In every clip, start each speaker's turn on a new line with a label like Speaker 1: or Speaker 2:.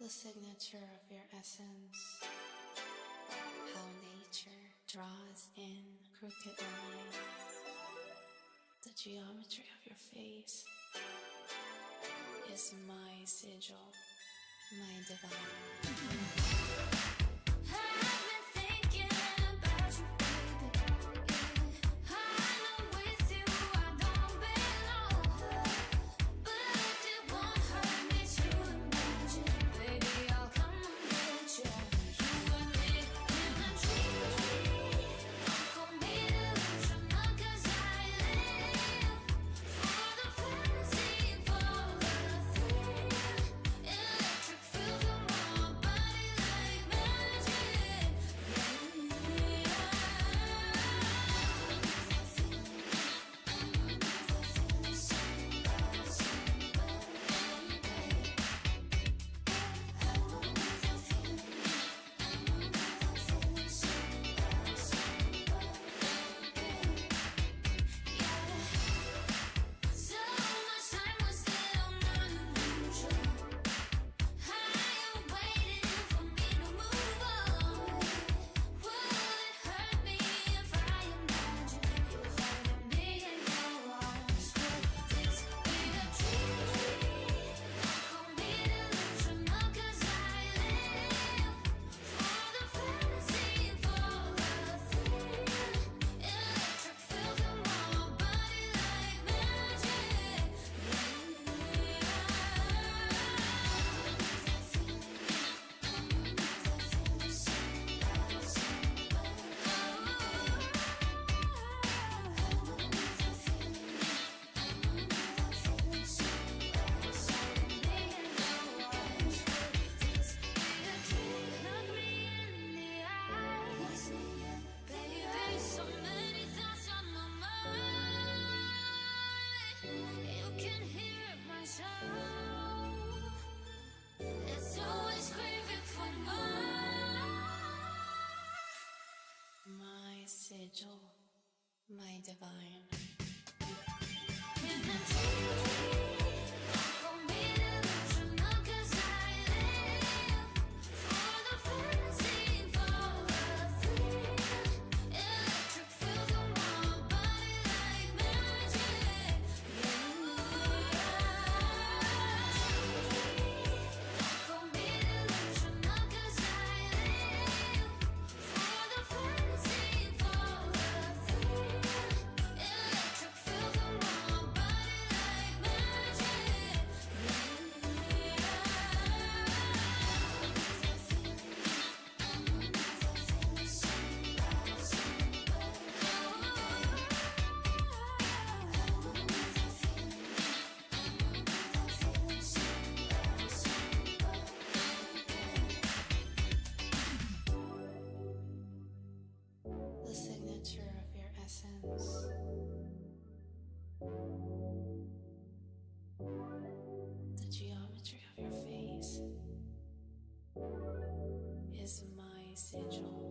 Speaker 1: the signature of your essence, how nature draws in crooked lines, the geometry of your face is my sigil, my divine. My sigil, my divine. The signature of your essence, the geometry of your face is my sigil.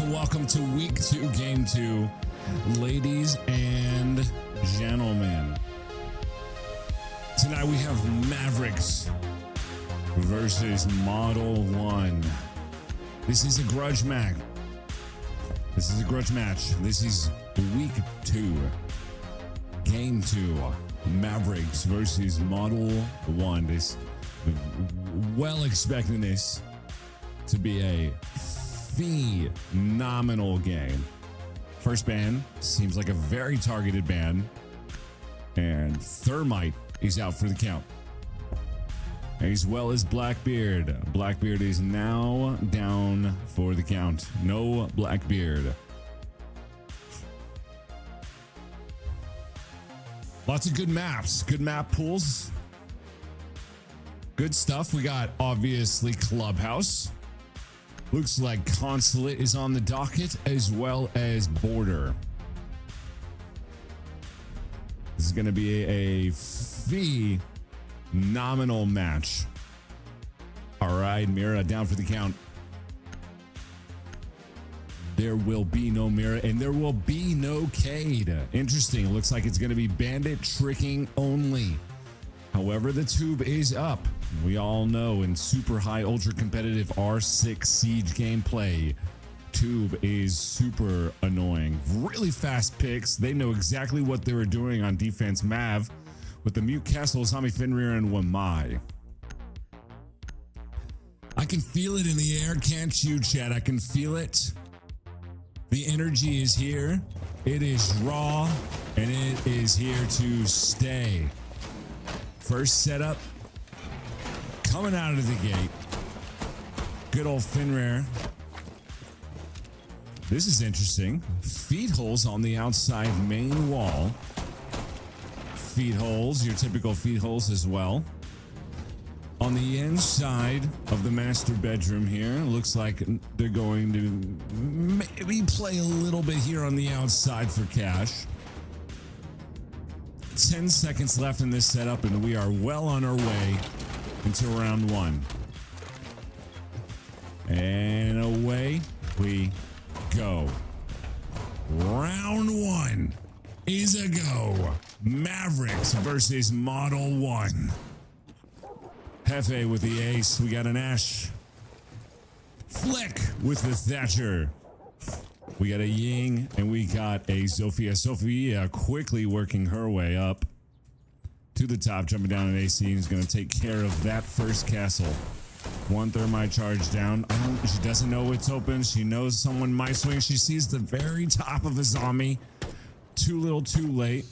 Speaker 2: Welcome to week 2, game 2, ladies and gentlemen. Tonight we have Mavericks versus Model 1. This is a grudge match. This is week 2, game 2, Mavericks versus Model 1. This well expecting this to be a phenomenal game. First ban seems like a very targeted ban, and Thermite is out for the count, as well as Blackbeard. Blackbeard is now down for the count. No Blackbeard. Lots of good maps, good map pools, good stuff. We got obviously Clubhouse. Looks like Consulate is on the docket, as well as Border. This is going to be a phenomenal match. All right, Mira down for the count. There will be no Mira, and there will be no Cade. Interesting. Looks like it's going to be bandit tricking only. However, the tube is up. We all know in super high, ultra competitive R6 Siege gameplay, tube is super annoying. Really fast picks. They know exactly what they were doing on defense. Mav with the Mute Castle, Asami Fenrir, and Wamai. I can feel it in the air, can't you, Chad? I can feel it. The energy is here. It is raw, and it is here to stay. First setup coming out of the gate. Good old Fenrir. This is interesting. Feed holes on the outside main wall. Feed holes, your typical feed holes as well. On the inside of the master bedroom here, looks like they're going to maybe play a little bit here on the outside for cash. 10 seconds left in this setup, and we are well on our way into round 1. And away we go. Round 1 is a go. Mavericks versus Model 1. Hefe with the ace. We got an Ash. Flick with the Thatcher. We got a Ying, and we got a Sophia. Sophia quickly working her way up to the top, jumping down an AC, and is going to take care of that first castle. One thermite charge down. She doesn't know it's open. She knows someone might swing. She sees the very top of a zombie. Too little, too late.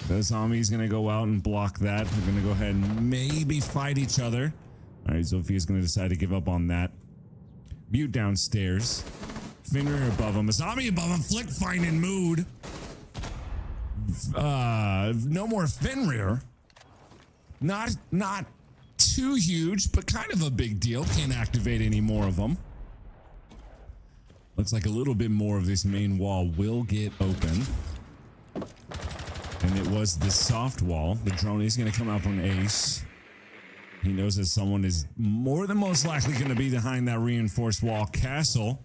Speaker 2: The zombie's going to go out and block that. We're going to go ahead and maybe fight each other. All right, Sophia's going to decide to give up on that. Mute downstairs. Fenrir above him. A zombie above him. Flick finding mood. No more Fenrir. Not too huge, but kind of a big deal. Can't activate any more of them. Looks like a little bit more of this main wall will get open. And it was the soft wall. The drone is going to come up on Ace. He knows that someone is more than most likely going to be behind that reinforced wall. Castle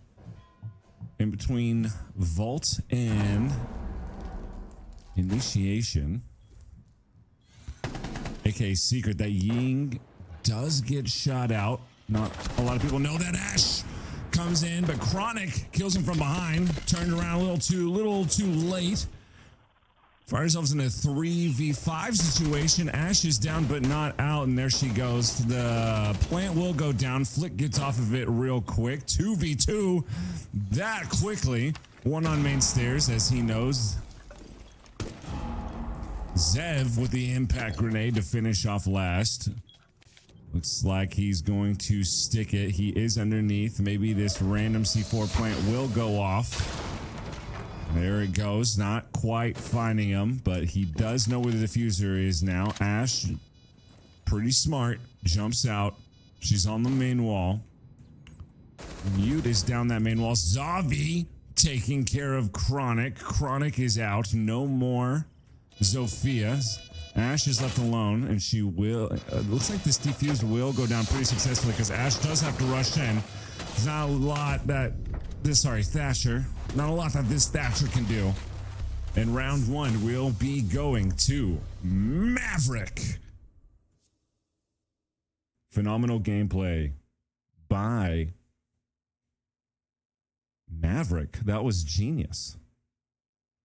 Speaker 2: in between vault and initiation. aka secret, that Ying does get shot out. Not a lot of people know that. Ash comes in, but Chronic kills him from behind. Turned around a little too late. Finds herself in a 3v5 situation. Ash is down but not out, and there she goes. The plant will go down. Flick gets off of it real quick. 2v2 that quickly. One on main stairs, as he knows. Zev with the impact grenade to finish off last. Looks like he's going to stick it. He is underneath. Maybe this random C4 plant will go off. There it goes. Not quite finding him, but he does know where the diffuser is now. Ash, pretty smart, jumps out. She's on the main wall. Mute is down that main wall. Zavi taking care of Chronic. Chronic is out. No more Zofia. Ash is left alone, and she will... looks like this defuse will go down pretty successfully because Ash does have to rush in. There's not a lot that... Thatcher. Not a lot that this Thatcher can do. And round one will be going to Maverick. Phenomenal gameplay by Maverick. That was genius.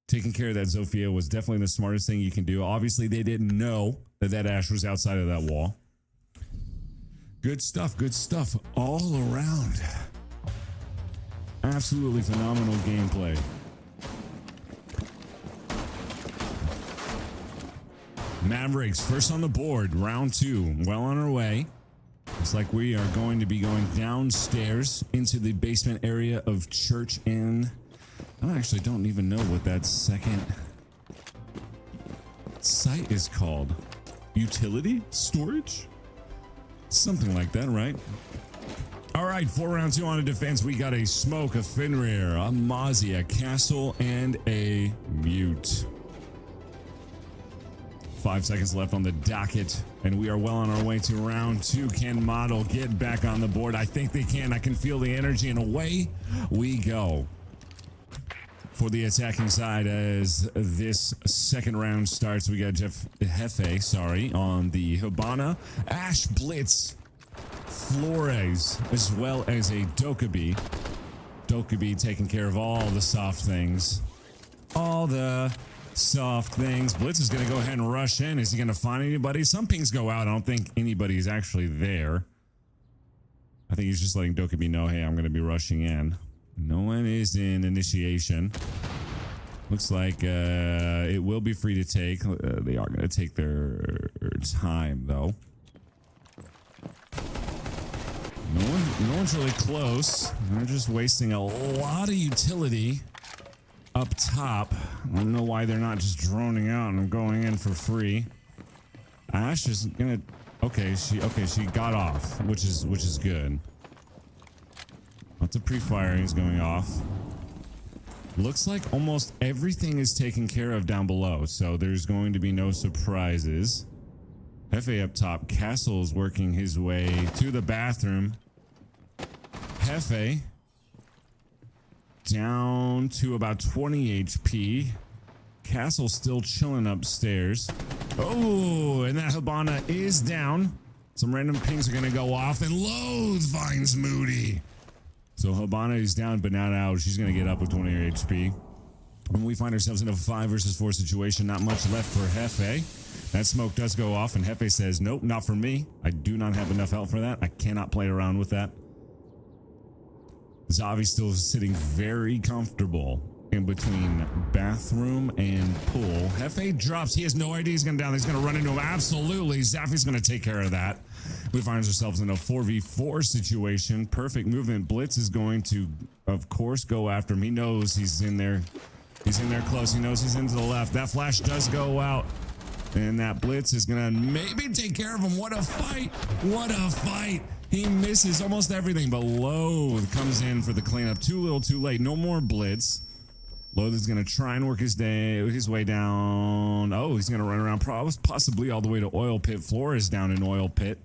Speaker 2: Taking care of that Zofia was definitely the smartest thing you can do. Obviously, they didn't know that Ash was outside of that wall. Good stuff all around. Absolutely phenomenal gameplay. Mavericks first on the board, round two, well on our way. Looks like we are going to be going downstairs into the basement area of Church Inn. I actually don't even know what that second site is called. Utility? Storage? Something like that, right? All right, 4 round 2 on a defense. We got a Smoke, a Fenrir, a Mozzie, a Castle, and a Mute. 5 seconds left on the docket, and we are well on our way to round 2. Can Model get back on the board? I think they can. I can feel the energy, and away we go. For the attacking side, as this second round starts, we got Hefe on the Hibana, Ash Blitz, Flores, as well as a Dokkaebi. Dokkaebi taking care of all the soft things. All the soft things. Blitz is going to go ahead and rush in. Is he going to find anybody? Some pings go out. I don't think anybody is actually there. I think he's just letting Dokkaebi know, hey, I'm going to be rushing in. No one is in initiation. Looks like it will be free to take. They are going to take their time, though. No one's really close. They're just wasting a lot of utility up top. I don't know why they're not just droning out and going in for free. Ash is gonna... Okay, she got off, which is good. Lots of pre-firing is going off. Looks like almost everything is taken care of down below, so there's going to be no surprises. Hefe up top. Castle is working his way to the bathroom. Hefe down to about 20 HP. Castle still chilling upstairs. Oh, and that Hibana is down. Some random pings are going to go off, and Loathe finds Moody. So Hibana is down but not out. She's going to get up with 20 HP. And we find ourselves in a 5 versus 4 situation. Not much left for Hefe. That smoke does go off, and Hefe says, nope, not for me. I do not have enough health for that. I cannot play around with that. Zavi's still sitting very comfortable in between bathroom and pool. Hefe drops. He has no idea he's going down. He's going to run into him. Absolutely. Zafi's going to take care of that. We find ourselves in a 4v4 situation. Perfect movement. Blitz is going to, of course, go after him. He knows he's in there. He's in there close. He knows he's into the left. That flash does go out. And that Blitz is going to maybe take care of him. What a fight. What a fight. He misses almost everything, but Loathe comes in for the cleanup. Too little, too late. No more Blitz. Loathe is going to try and work his way down. Oh, he's going to run around possibly all the way to Oil Pit. Flores down in Oil Pit.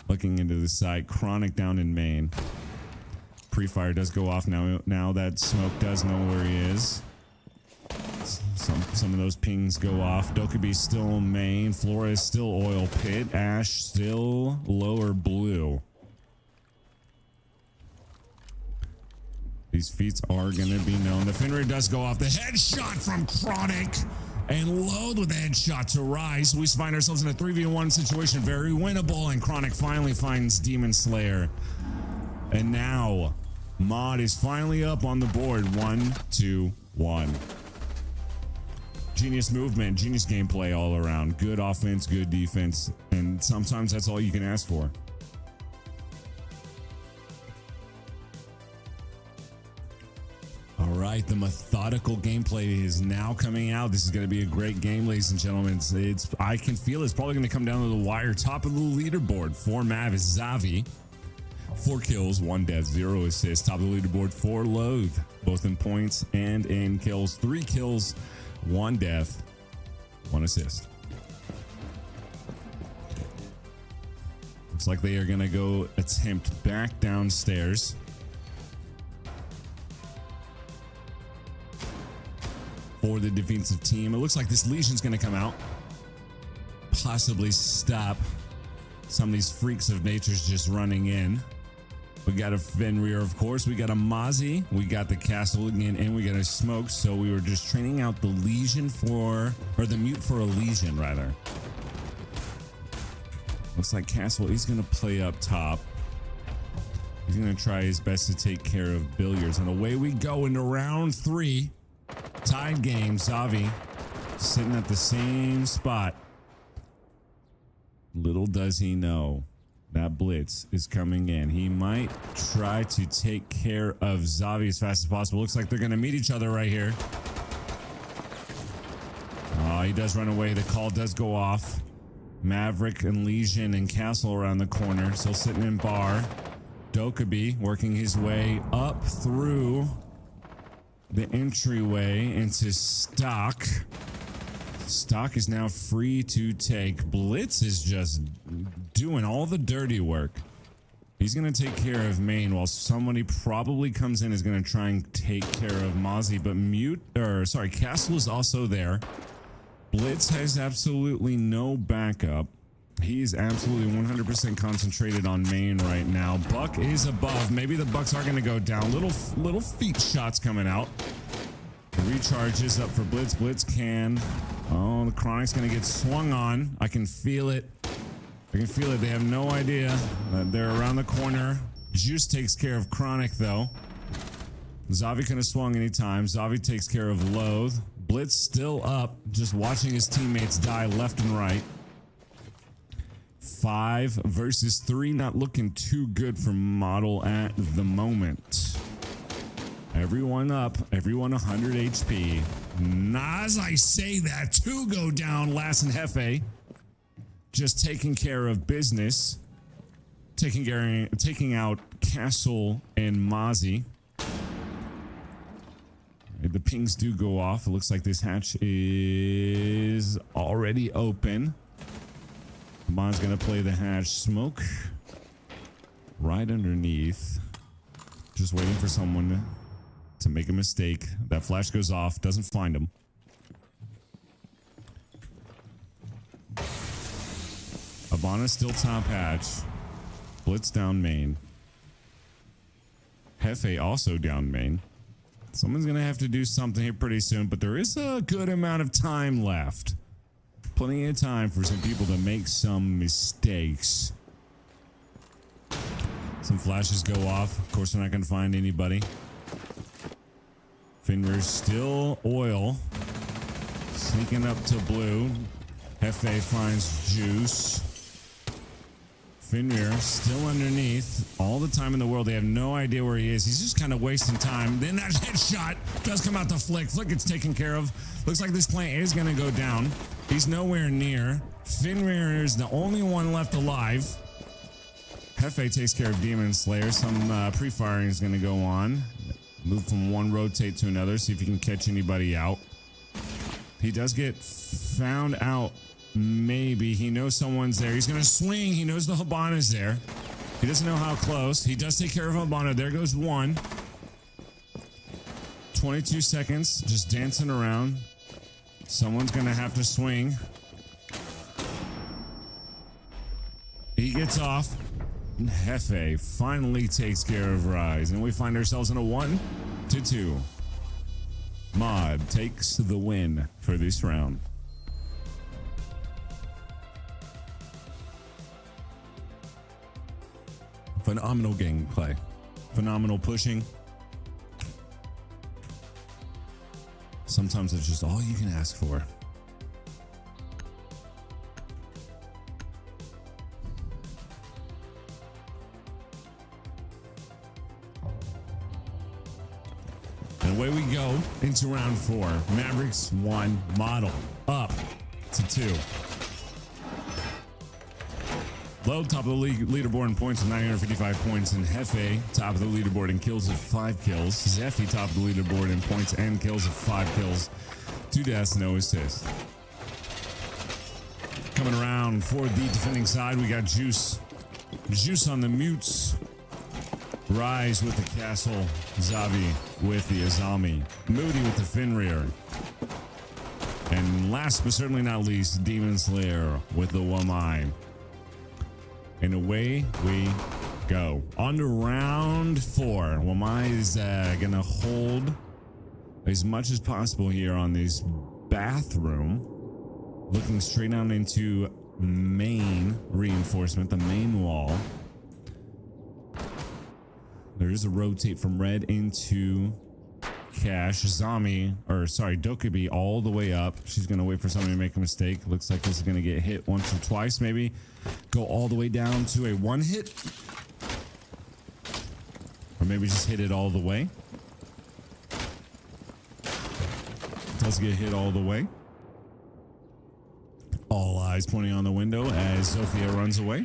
Speaker 2: Looking into the site. Chronic down in main. Pre-fire does go off now. Now that smoke does know where he is. Some of those pings go off. Dokkaebi still main. Flores still oil pit. Ash still lower blue. These feats are going to be known. The Fenrir does go off. The headshot from Chronic. And Loathe with the headshot to Rise. We find ourselves in a 3v1 situation. Very winnable. And Chronic finally finds Demon Slayer. And now, Mod is finally up on the board. 1, 2, 1. Genius movement, genius gameplay all around. Good offense, good defense. And sometimes that's all you can ask for. All right, the methodical gameplay is now coming out. This is going to be a great game, ladies and gentlemen. I can feel it's probably going to come down to the wire. Top of the leaderboard for Mav is Xavi. 4 kills, 1 death, 0 assists. Top of the leaderboard for Loathe, both in points and in kills. 3 kills, 1 death, 1 assist. Looks like they are going to go attempt back downstairs. For the defensive team. It looks like this Legion's going to come out. Possibly stop some of these freaks of nature's just running in. We got a Fenrir, of course. We got a Mozzie. We got the Castle again, and we got a Smoke. So we were just training out the Legion for, or the Mute for a Legion, rather. Looks like Castle is going to play up top. He's going to try his best to take care of Billiards. And away we go into round 3. Tied game. Xavi sitting at the same spot. Little does he know that Blitz is coming in. He might try to take care of Xavi as fast as possible. Looks like they're going to meet each other right here. Oh, he does run away. The call does go off. Maverick and Legion and Castle around the corner. Still sitting in bar. Dokkaebi working his way up through the entryway into Stock. Stock is now free to take. Blitz is just doing all the dirty work. He's going to take care of main while somebody probably comes in is going to try and take care of Mozzie. But Castle is also there. Blitz has absolutely no backup. He's absolutely 100% concentrated on main right now. Buck is above. Maybe the Bucks are going to go down. Little feet shots coming out. The recharge is up for Blitz. Blitz can. Oh, the Chronic's going to get swung on. I can feel it. I can feel it. They have no idea that they're around the corner. Juice takes care of Chronic, though. Xavi could have swung anytime. Xavi takes care of Loathe. Blitz still up, just watching his teammates die left and right. 5 versus 3, not looking too good for Model at the moment. Everyone up, everyone 100 HP. As I say that, 2 go down, Lass and Hefe. Just taking care of business. Taking out Castle and Mozzie. The pings do go off. It looks like this hatch is already open. Bond's gonna play the hatch. Smoke right underneath. Just waiting for someone to make a mistake. That flash goes off. Doesn't find him. Abana still top hatch. Blitz down main. Hefe also down main. Someone's gonna have to do something here pretty soon, but there is a good amount of time left. Plenty of time for some people to make some mistakes. Some flashes go off. Of course, we're not gonna find anybody. Fenrir's still oil. Sneaking up to blue. Hefe finds Juice. Fenrir still underneath. All the time in the world. They have no idea where he is. He's just kind of wasting time. Then that headshot does come out to Flick. Flick gets taken care of. Looks like this plant is going to go down. He's nowhere near. Fenrir is the only one left alive. Hefe takes care of Demon Slayer. Some pre-firing is going to go on. Move from one rotate to another. See if he can catch anybody out. He does get found out Maybe. He knows someone's there. He's going to swing. He knows the Habana's there. He doesn't know how close. He does take care of Habana. There goes one. 22 seconds. Just dancing around. Someone's going to have to swing. He gets off. Jefe finally takes care of Rise. And we find ourselves in a 1-2. Mod takes the win for this round. Phenomenal gameplay. Phenomenal pushing. Sometimes it's just all you can ask for. And away we go into round 4. Mavericks 1, Model up to 2. Low, top of the leaderboard in points with 955 points, and Jefe, top of the leaderboard in kills with 5 kills. Zeffy, top of the leaderboard in points and kills with 5 kills. 2 deaths, no assists. Coming around for the defending side, we got Juice. Juice on the mutes. Rise with the castle. Zavi with the Azami. Moody with the Fenrir. And last but certainly not least, Demon Slayer with the Wamai. And away we go. On to round 4. Wamai is going to hold as much as possible here on this bathroom. Looking straight down into main reinforcement, the main wall. There is a rotate from red into cash. Dokubi all the way up. She's going to wait for somebody to make a mistake. Looks like this is going to get hit once or twice, maybe. Go all the way down to a 1 hit. Or maybe just hit it all the way. Does get hit all the way. All eyes pointing on the window as Sophia runs away.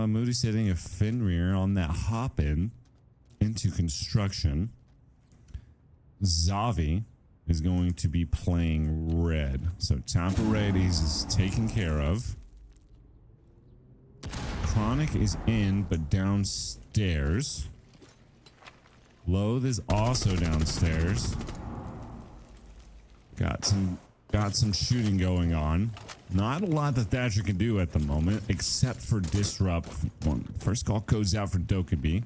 Speaker 2: Moody's hitting a Fenrir on that hop in into construction. Zavi is going to be playing red. So top of red is taken care of. Chronic is in, but downstairs. Loath is also downstairs. Got some shooting going on. Not a lot that Thatcher can do at the moment, except for disrupt. First call goes out for Dokubi.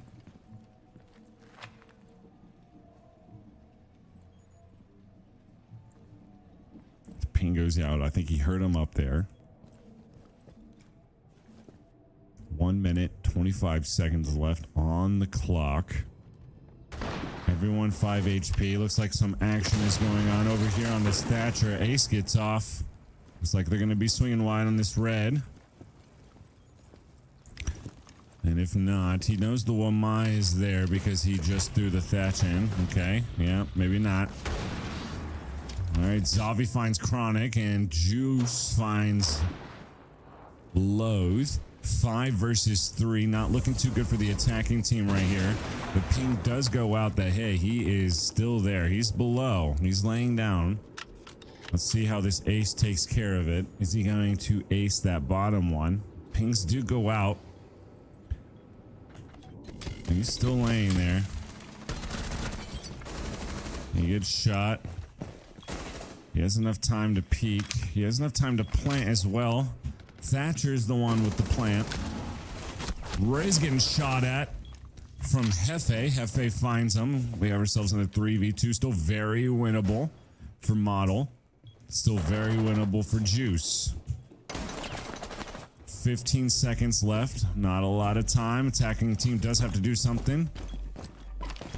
Speaker 2: The ping goes out. I think he heard him up there. 1 minute, 25 seconds left on the clock. Everyone 5 HP. Looks like some action is going on over here on this Thatcher. Ace gets off. Looks like they're going to be swinging wide on this red. And if not, he knows the Wamai is there because he just threw the Thatch in. Okay, yeah, maybe not. All right, Zavi finds Chronic and Juice finds Loath. 5 versus 3, not looking too good for the attacking team right here. The ping does go out that, hey, he is still there. He's below. He's laying down. Let's see how this ace takes care of it. Is he going to ace that bottom one? Pings do go out. He's still laying there. He gets shot. He has enough time to peek. He has enough time to plant as well. Thatcher's the one with the plant. Ray's getting shot at from Jefe. Jefe finds him. We have ourselves in a 3v2. Still very winnable for Model. Still very winnable for Juice. 15 seconds left. Not a lot of time. Attacking team does have to do something.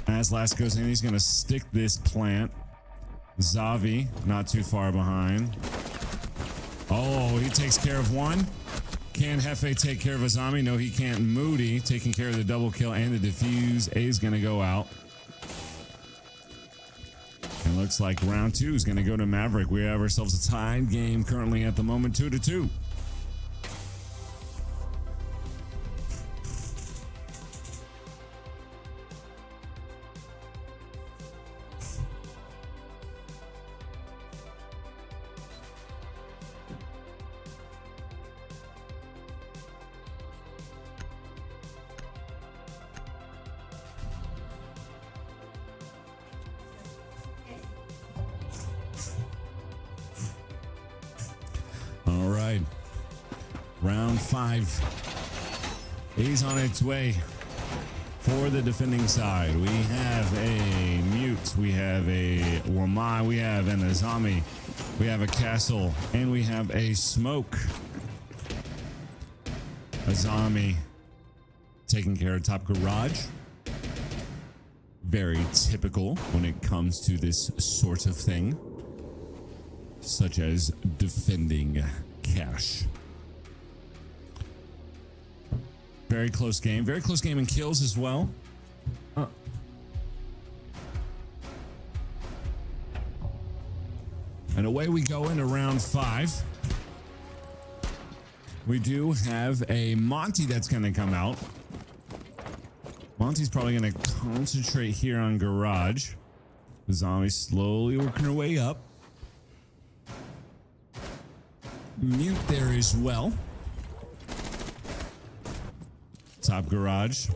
Speaker 2: As last goes in, he's going to stick this plant. Zavi, not too far behind. Oh, he takes care of one. Can Jefe take care of Azami? No, he can't. Moody taking care of the double kill and the defuse. A's going to go out. And looks like round 2 is going to go to Maverick. We have ourselves a tied game currently at the moment, 2-2. Round 5 is on its way for the defending side. We have a Mute, we have a Wamai, we have an Azami, we have a Castle, and we have a Smoke. Azami taking care of top garage. Very typical when it comes to this sort of thing, such as defending cash. Very close game in kills as well. And away we go into round 5. We do have a Monty that's going to come out. Monty's probably going to concentrate here on garage. The zombie slowly working her way up. Mute there as well. Top garage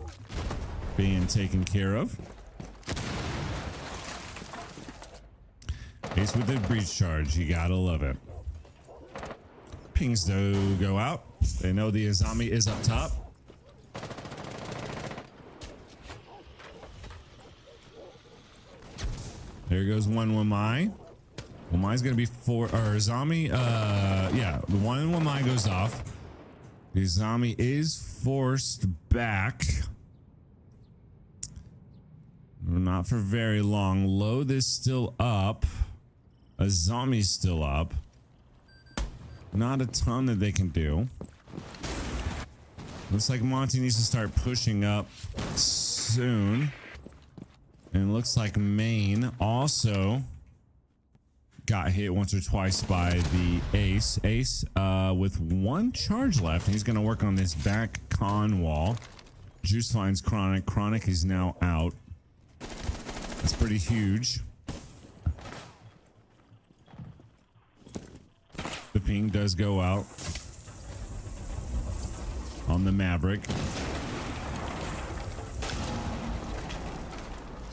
Speaker 2: being taken care of. Ace with the breach charge. You gotta love it. Pings do go out. They know the Azami is up top. There goes one Wamai. Wamai's gonna be Azami. Yeah, the one Wamai goes off. The Azami is forced back. Not for very long. Load is still up. Azami's still up. Not a ton that they can do. Looks like Monty needs to start pushing up soon. And it looks like Maine also got hit once or twice by the Ace. Ace with 1 charge left. He's going to work on this back con wall. Juice finds Chronic. Chronic is now out. That's pretty huge. The ping does go out on the Maverick.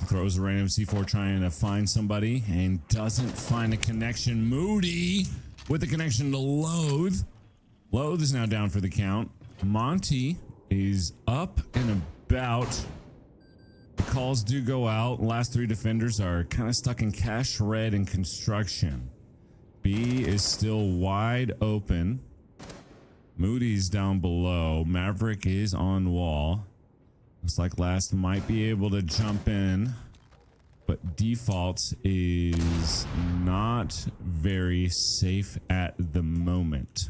Speaker 2: Throws a random C4 trying to find somebody and doesn't find a connection. Moody with the connection to Loath. Loath is now down for the count. Monty is up and about. The calls do go out. Last 3 defenders are kind of stuck in cash red and construction. B is still wide open. Moody's down below. Maverick is on wall. Looks like Last might be able to jump in, but Default is not very safe at the moment.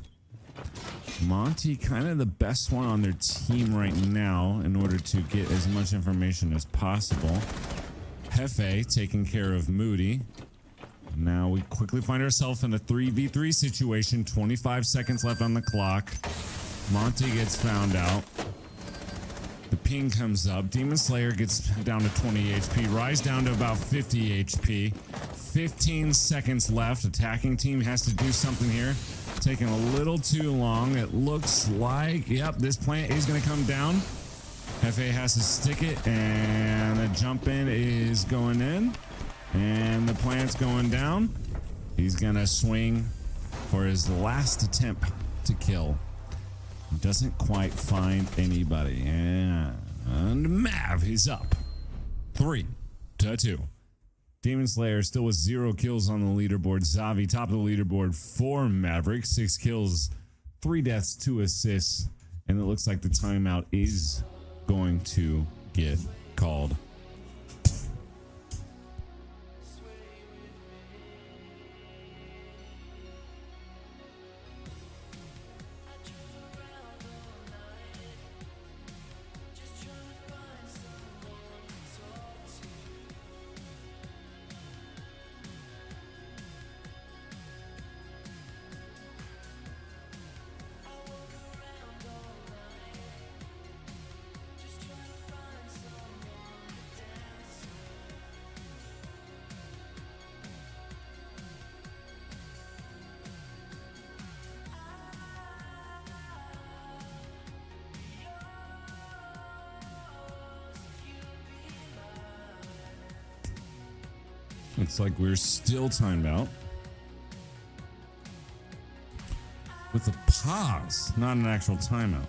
Speaker 2: Monty kind of the best one on their team right now in order to get as much information as possible. Hefe taking care of Moody. Now we quickly find ourselves in a 3v3 situation. 25 seconds left on the clock. Monty gets found out. The ping comes up. Demon Slayer gets down to 20 HP. Rise down to about 50 HP. 15 seconds left. Attacking team has to do something here. Taking a little too long. It looks like, yep, this plant is going to come down. Hefe has to stick it, and the jump in is going in. And the plant's going down. He's going to swing for his last attempt to kill. Doesn't quite find anybody. And Mav is up 3-2. Demon Slayer still with 0 kills on the leaderboard. Zavi top of the leaderboard for Maverick. 6 kills, 3 deaths, 2 assists. And it looks like the timeout is going to get called. Looks like we're still timed out. with a pause, not an actual timeout.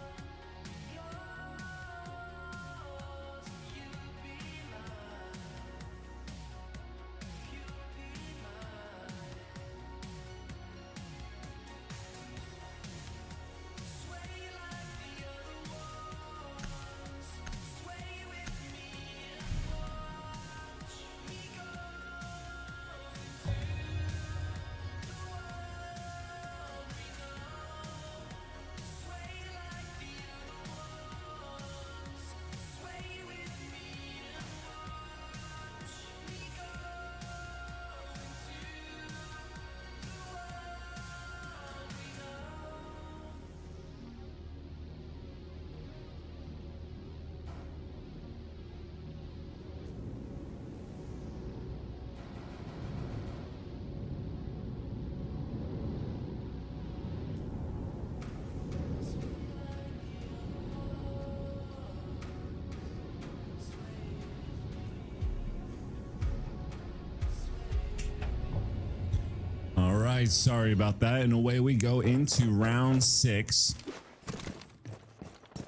Speaker 2: All right, sorry about that. And away we go into round 6.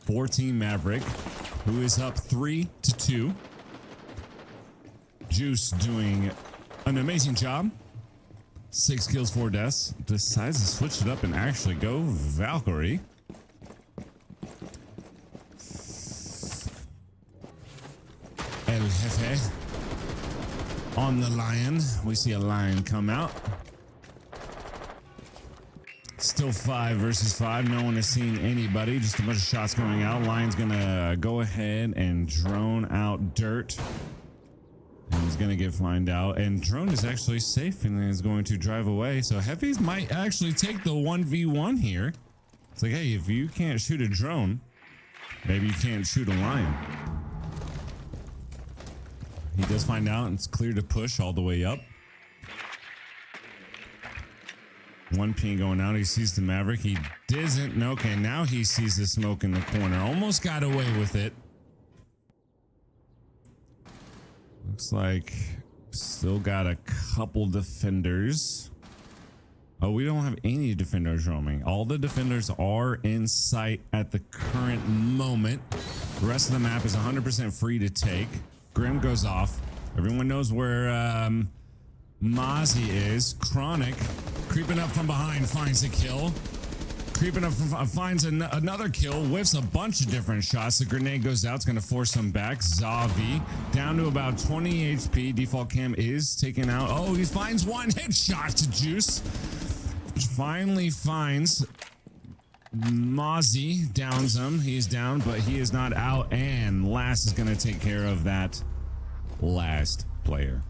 Speaker 2: 14 Maverick, who is up 3-2. Juice doing an amazing job. 6 kills, 4 deaths. Decides to switch it up and actually go Valkyrie. El Jefe on the lion. We see a lion come out. Still 5 versus 5. No one has seen anybody. Just a bunch of shots going out. Lion's gonna go ahead and drone out Dirt. And he's gonna get find out. And Drone is actually safe and is going to drive away. So Heavies might actually take the 1v1 here. It's like, hey, if you can't shoot a drone, maybe you can't shoot a lion. He does find out, and it's clear to push all the way up. 1 ping going out. He sees the Maverick. He doesn't. Okay, now he sees the smoke in the corner. Almost got away with it. Looks like still got a couple defenders. Oh, we don't have any defenders roaming. All the defenders are in sight at the current moment. The rest of the map is 100% free to take. Grim goes off. Everyone knows where Mozzie is. Chronic creeping up from behind finds a kill. Creeping up from, finds another kill. Whiffs a bunch of different shots. The grenade goes out. It's going to force them back. Zavi down to about 20 HP. Default cam is taken out. Oh, he finds one headshot to Juice. Finally finds Mozzie. Downs him. He's down, but he is not out. And Last is going to take care of that last player.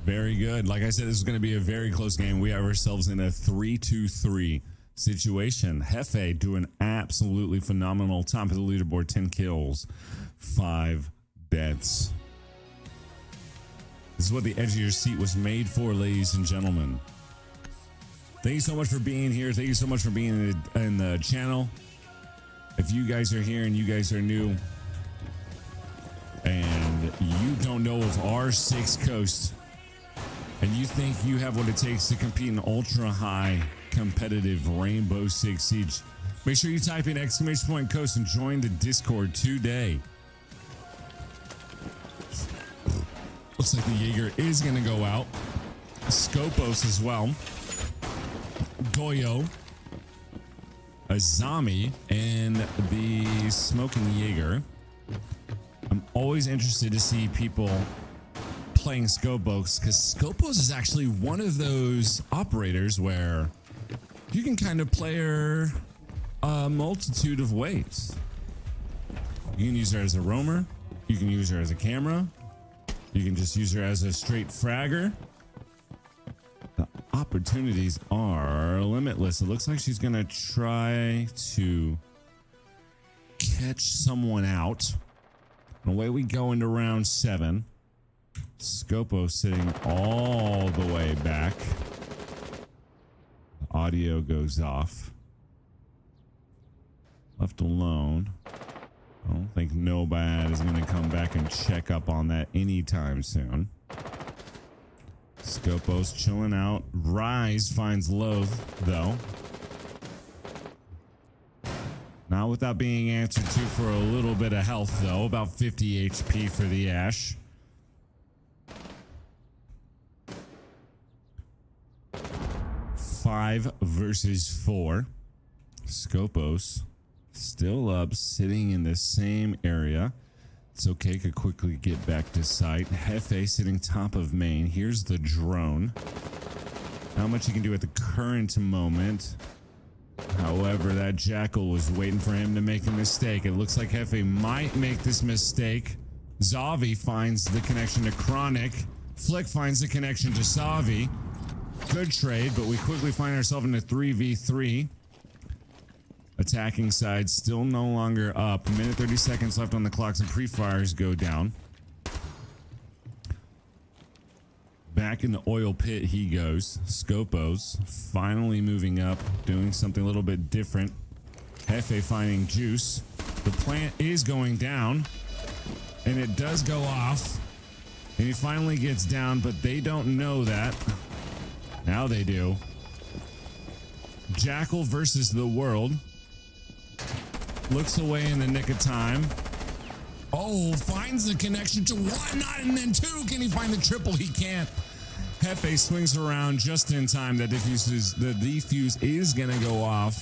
Speaker 2: Very good. Like I said, this is going to be a very close game. We have ourselves in a 3-2-3 situation. Jefe doing absolutely phenomenal. Top of the leaderboard, 10 kills, 5 deaths. This is what the edge of your seat was made for, ladies and gentlemen. Thank you so much for being here. Thank you so much for being in the channel. If you guys are here and you guys are new and you don't know of R6 Coast, and you think you have what it takes to compete in ultra high competitive Rainbow Six Siege, make sure you type in !Coast and join the Discord today. Looks like the Jaeger is going to go out. Scopos as well. Goyo, Azami, and the Smoking Jaeger. I'm always interested to see people playing Scopos, because Scopos is actually one of those operators where you can kind of play her a multitude of ways. You can use her as a roamer. You can use her as a camera. You can just use her as a straight fragger. The opportunities are limitless. It looks like she's going to try to catch someone out. And away we go into round 7. Scopo sitting all the way back. The audio goes off. Left alone. I don't think Nomad is going to come back and check up on that anytime soon. Scopos chilling out. Rise finds Loath, though. Not without being answered to for a little bit of health, though. About 50 HP for the Ash. Five versus 4. Scopos still up, sitting in the same area. It's okay, could quickly get back to sight. Hefe sitting top of main. Here's the drone. Not much he can do at the current moment. However, that Jackal was waiting for him to make a mistake. It looks like Hefe might make this mistake. Zavi finds the connection to Chronic. Flick finds the connection to Savi. Good trade, but we quickly find ourselves in a 3v3. Attacking side still no longer up. A minute 30 seconds left on the clock. Some pre-fires go down. Back in the oil pit he goes. Scopos finally moving up, doing something a little bit different. Hefe finding juice. The plant is going down, and it does go off. And he finally gets down, but they don't know that. Now they do. Jackal versus the world. Looks away in the nick of time. Oh, finds the connection to one, and then 2. Can he find the triple? He can't. Hefe swings around just in time. The defuse is gonna go off.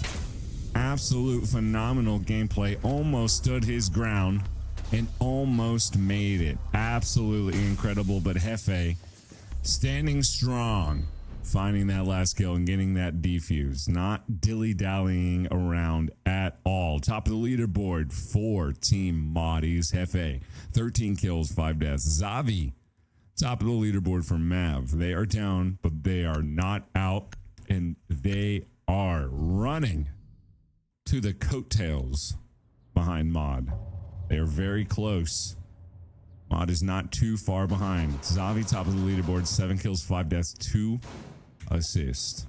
Speaker 2: Absolute phenomenal gameplay. Almost stood his ground and almost made it. Absolutely incredible. But Hefe standing strong, finding that last kill and getting that defuse. Not dilly-dallying around at all. Top of the leaderboard for Team Maudis. Hefe, 13 kills, 5 deaths. Zavi, top of the leaderboard for Mav. They are down, but they are not out. And they are running to the coattails behind Mod. They are very close. Mod is not too far behind. Zavi, top of the leaderboard, 7 kills, 5 deaths, 2 assists.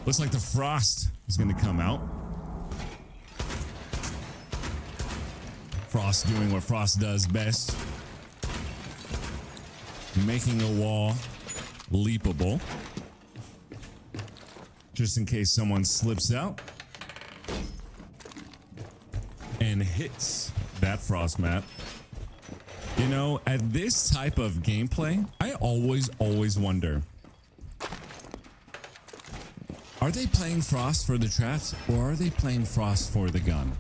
Speaker 2: Looks like the Frost is going to come out. Frost doing what Frost does best. Making a wall leapable. Just in case someone slips out. And hits that Frost map. You know, at this type of gameplay, I always wonder, are they playing Frost for the traps or are they playing Frost for the gun?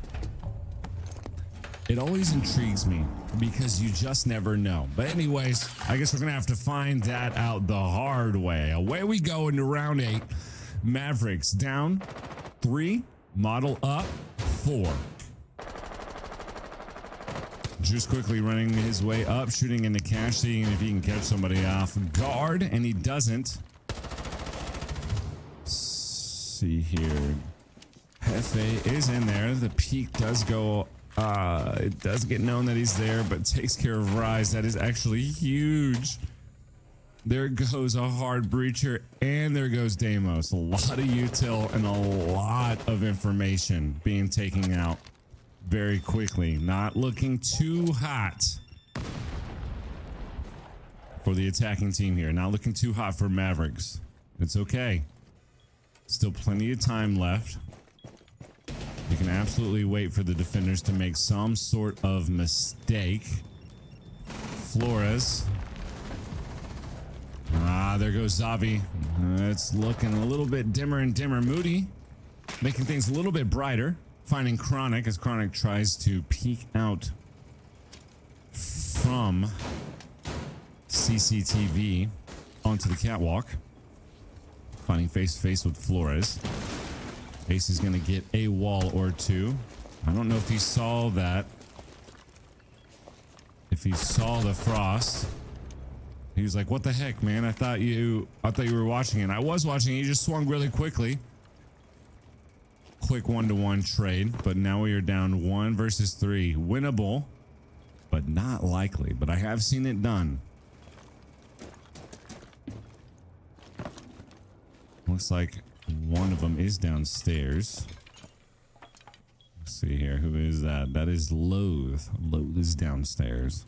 Speaker 2: It always intrigues me because you just never know. But anyways, I guess we're going to have to find that out the hard way. Away we go into round 8. Mavericks down 3, model up 4. Juice quickly running his way up, shooting into cash, seeing if he can catch somebody off guard, and he doesn't. Let's see here. Hefe is in there. The peak does go, it does get known that he's there, but takes care of Rise. That is actually huge. There goes a hard breacher, and there goes Deimos. A lot of util and a lot of information being taken out very quickly. Not looking too hot for the attacking team here. Not looking too hot for Mavericks. It's okay. Still plenty of time left. You can absolutely wait for the defenders to make some sort of mistake. Flores. There goes Zavi. It's looking a little bit dimmer and dimmer. Moody making things a little bit brighter. Finding Chronic as Chronic tries to peek out from CCTV onto the catwalk. Finding face to face with Flores. Ace is going to get a wall or two. I don't know if he saw that. If he saw the Frost. He was like, what the heck, man? I thought you were watching it. I was watching it. He just swung really quickly. Quick 1-to-1 trade, but now we are down 1 versus 3. Winnable, but not likely. But I have seen it done. Looks like one of them is downstairs. Let's see here. Who is that? That is Loath. Loath is downstairs.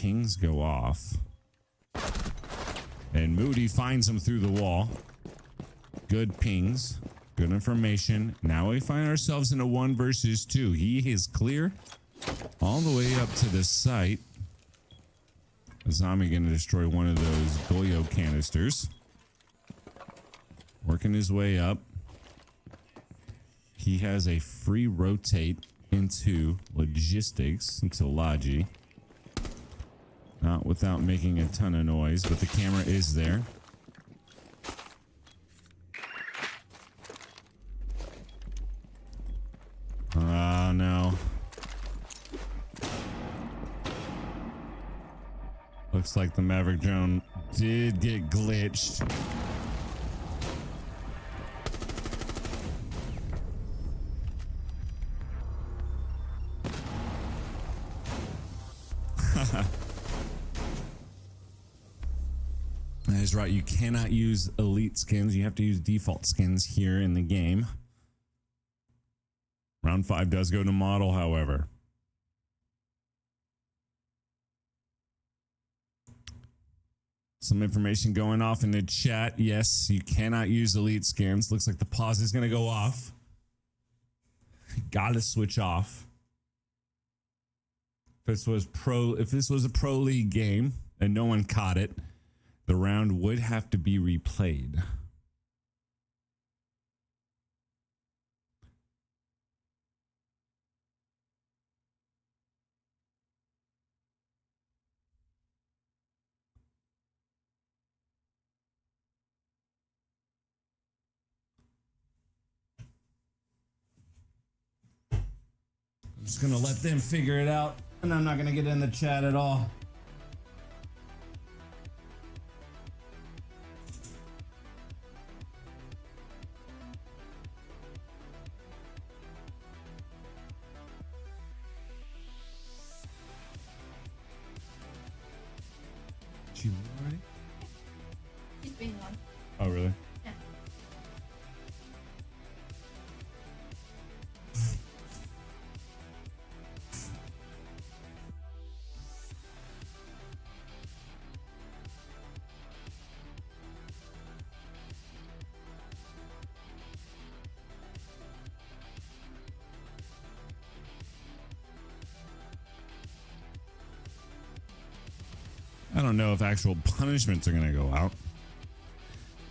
Speaker 2: pings go off. And Moody finds him through the wall. Good pings. Good information. Now we find ourselves in a 1 versus 2. He is clear all the way up to the site. A zombie going to destroy one of those Goyo canisters. Working his way up. He has a free rotate into logistics, into Logi. Not without making a ton of noise, but the camera is there. Oh, no. Looks like the Maverick drone did get glitched. That is right. You cannot use elite skins. You have to use default skins here in the game. Round 5 does go to model, however. Some information going off in the chat. Yes, you cannot use elite skins. Looks like the pause is going to go off. Gotta switch off. If this was a pro league game and no one caught it, the round would have to be replayed. I'm just gonna let them figure it out, and I'm not gonna get in the chat at all. Did you leave already?
Speaker 3: He's being one.
Speaker 2: Oh, really?
Speaker 3: Yeah.
Speaker 2: I don't know if actual punishments are going to go out.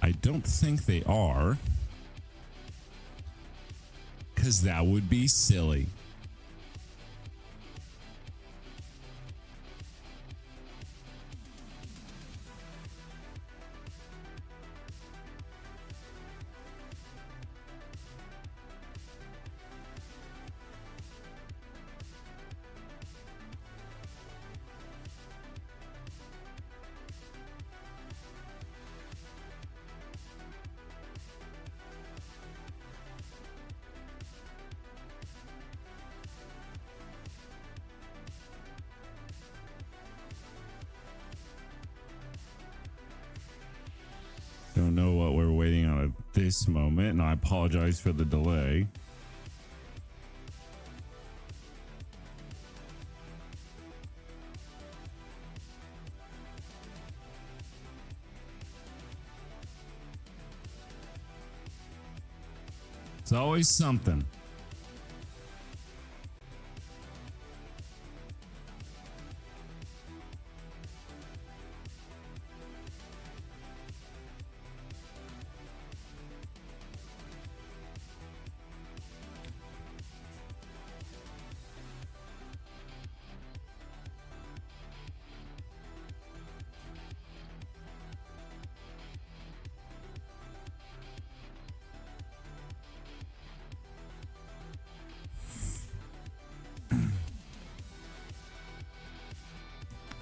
Speaker 2: I don't think they are. Because that would be silly. Don't know what we're waiting on at this moment, and I apologize for the delay. It's always something.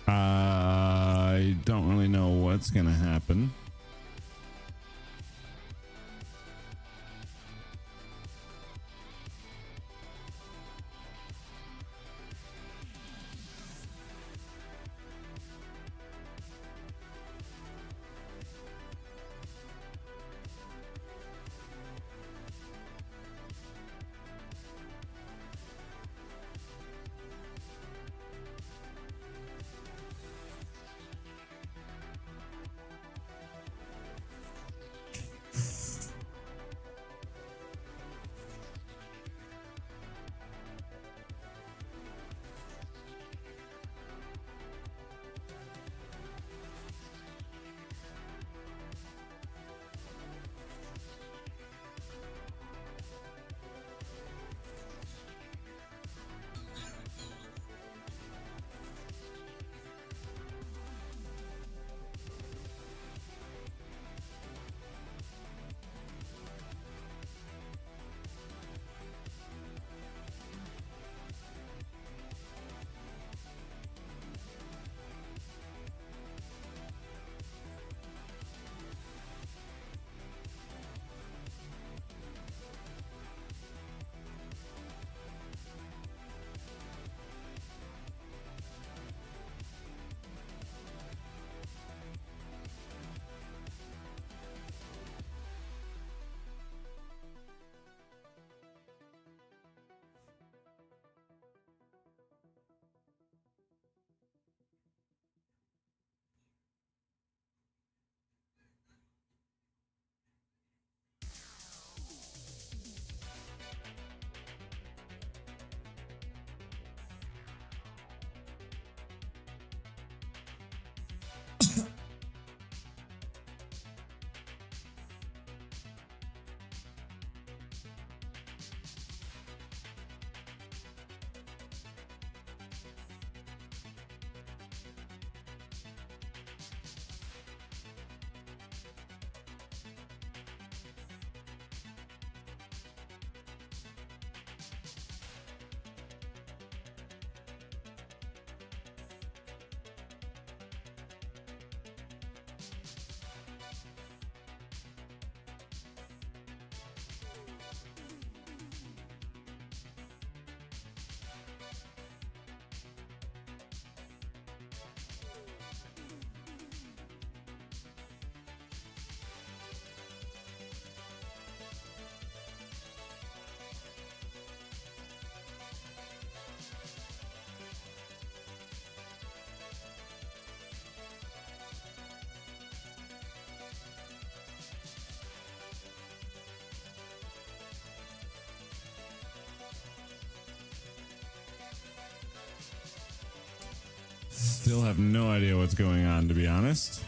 Speaker 2: I don't really know what's going to happen. Still have no idea what's going on, to be honest.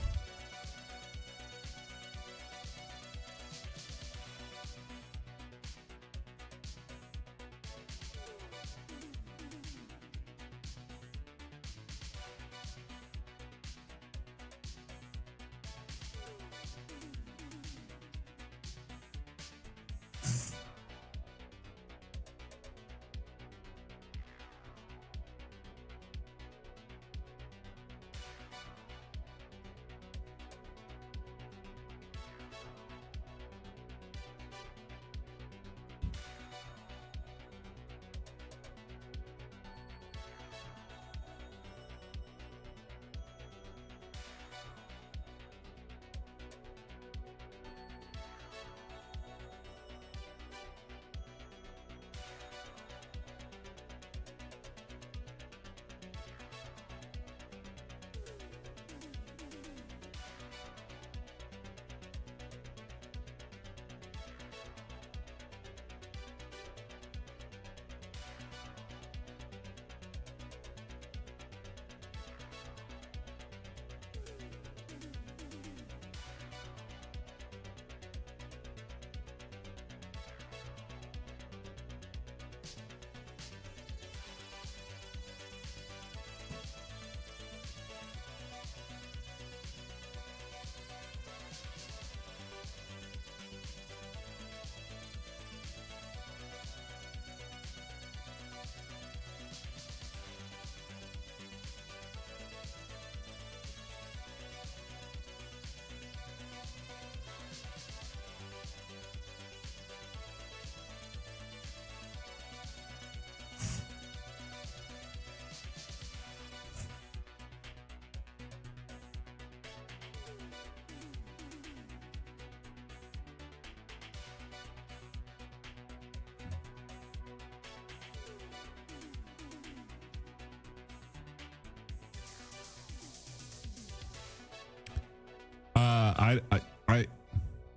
Speaker 2: I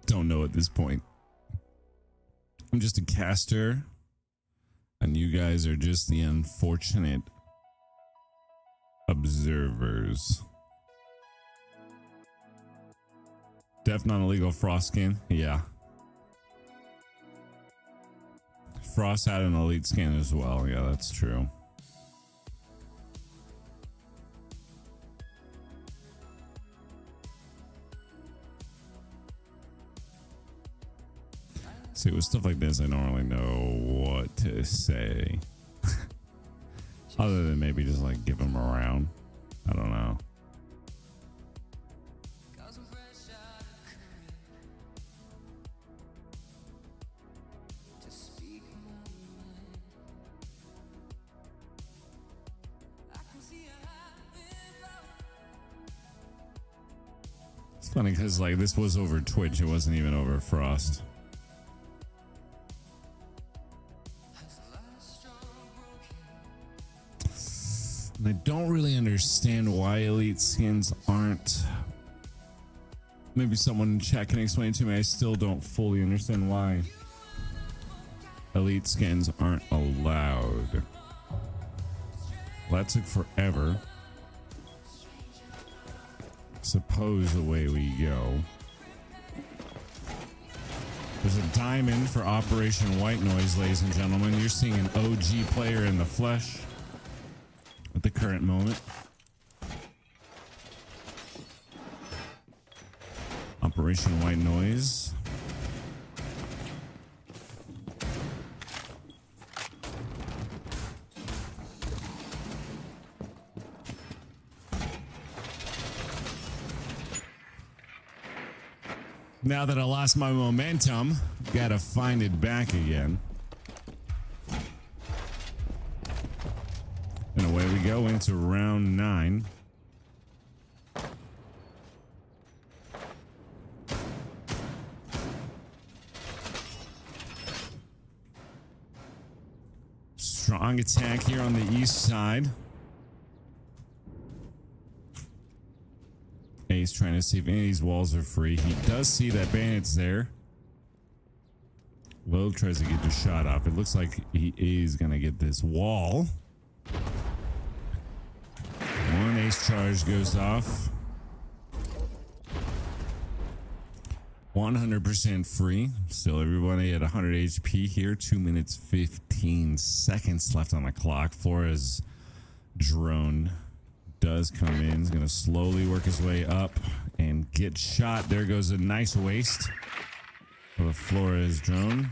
Speaker 2: don't know at this point. I'm just a caster, and you guys are just the unfortunate observers. Def non-illegal Frost skin, yeah. Frost had an elite skin as well, yeah, that's true. See, with stuff like this, I don't really know what to say. Other than maybe just like give them around. I don't know. It's funny because like this was over Twitch. It wasn't even over Frost. And I don't really understand why elite skins aren't. Maybe someone in chat can explain to me. I still don't fully understand why elite skins aren't allowed. Well, that took forever. Suppose away we go. There's a diamond for Operation White Noise, ladies and gentlemen. You're seeing an OG player in the flesh at the current moment. Operation White Noise. Now that I lost my momentum, gotta find it back again. And away we go into round 9. Strong attack here on the east side. He's trying to see if any of these walls are free. He does see that bandit's there. Will tries to get the shot off. It looks like he is gonna get this wall. 1 Haste charge goes off. 100% free. Still everybody at 100 HP here. 2 minutes 15 seconds left on the clock. Flores drone does come in. He's going to slowly work his way up and get shot. There goes a nice waste of a Flores drone.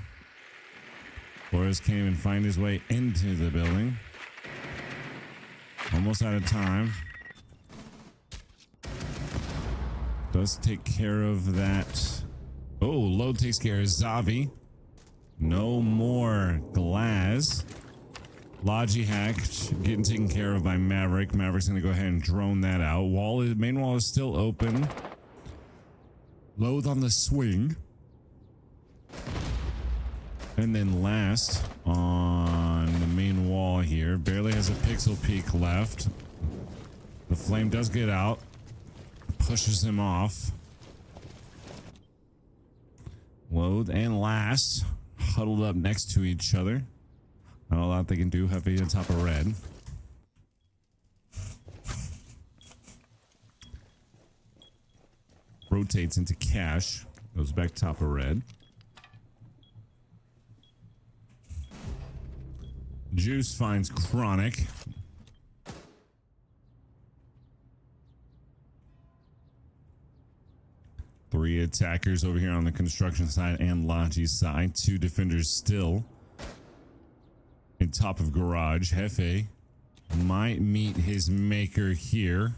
Speaker 2: Flores can't even find his way into the building. Almost out of time. Does take care of that. Oh, load takes care of Zavi. No more Glaz. Logi hack getting taken care of by Maverick. Maverick's gonna go ahead and drone that out. Main wall is still open. Loath on the swing. And then last on the main wall here, barely has a pixel peek left. The flame does get out, pushes him off. Loath and last huddled up next to each other. Not a lot they can do. Heavy on top of red. Rotates into cash. Goes back top of red. Juice finds Chronic. Three attackers over here on the construction side and Logi's side. Two defenders still in top of garage. Hefe might meet his maker here.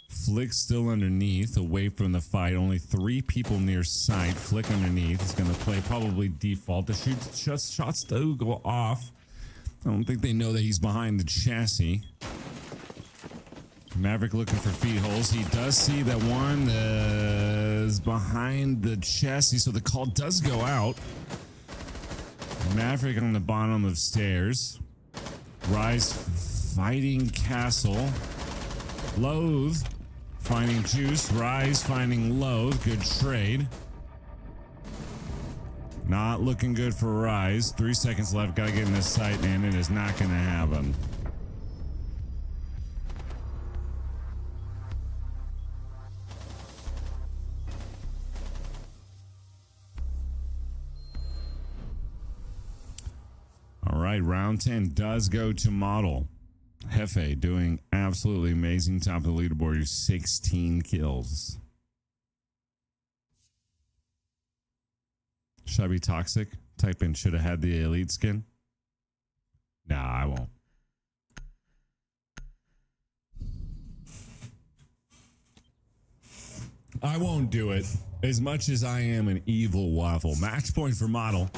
Speaker 2: Flick still underneath, away from the fight. Only 3 people near sight. Flick underneath. He's going to play probably default. The shots do go off. I don't think they know that he's behind the chassis. Maverick looking for feed holes. He does see that one is behind the chassis, so the call does go out. Maverick on the bottom of stairs. Rise fighting Castle. Loath finding Juice. Rise finding Loath. Good trade. Not looking good for Rise. 3 seconds left. Gotta get in this sight, and it is not gonna happen. All right, round 10 does go to Model. Hefe doing absolutely amazing. Top of the leaderboard, 16 kills. Should I be toxic? Type in should have had the elite skin. Nah, I won't. I won't do it. As much as I am an evil waffle. Match point for Model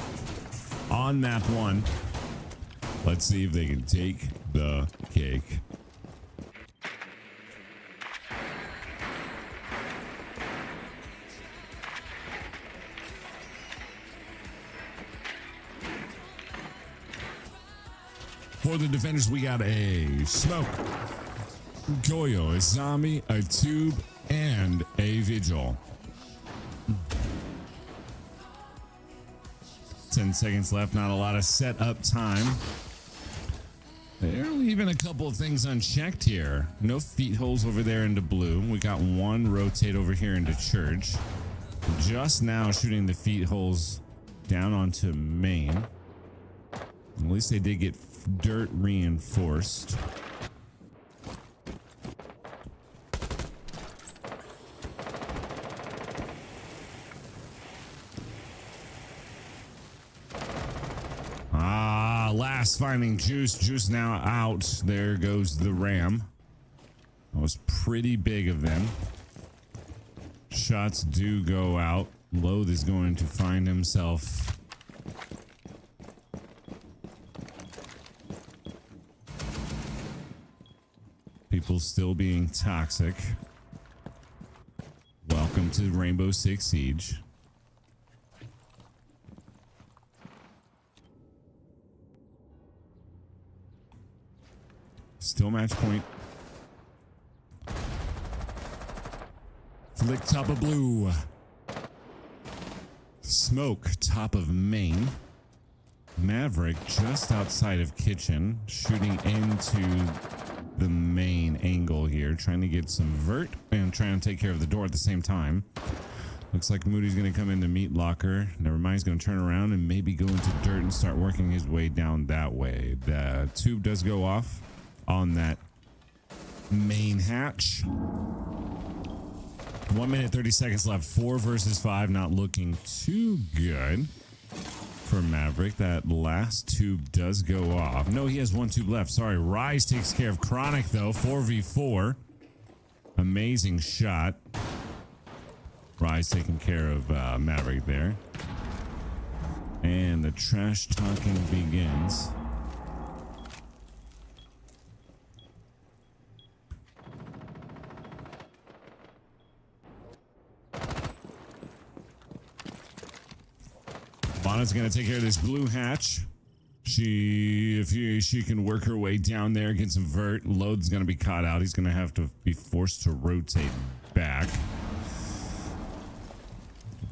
Speaker 2: on map 1. Let's see if they can take the cake. For the defenders, we got a Smoke, Goyo, a Zombie, a Tube, and a Vigil. 10 seconds left, not a lot of setup time. They're leaving a couple of things unchecked here. No feet holes over there into blue. We got one rotate over here into church. Just now shooting the feet holes down onto main. At least they did get dirt reinforced. Last finding Juice. Juice now out. There goes the Ram. That was pretty big of them. Shots do go out. Loath is going to find himself people still being toxic. Welcome to Rainbow Six Siege. Still match point. Flick top of blue. Smoke top of main. Maverick just outside of kitchen, shooting into the main angle here, trying to get some vert and trying to take care of the door at the same time. Looks like Moody's going to come into meat locker. Never mind, he's going to turn around and maybe go into dirt and start working his way down that way. The tube does go off on that main hatch. 1 minute 30 seconds left. 4 versus 5, not looking too good for Maverick. That last tube does go off. No, he has 1 tube left. Sorry. Rise takes care of Chronic though. 4v4. Amazing shot. Rise taking care of Maverick there. And the trash talking begins. Bonna's gonna take care of this blue hatch. She can work her way down there, get some vert. Load's gonna be caught out. He's gonna have to be forced to rotate back.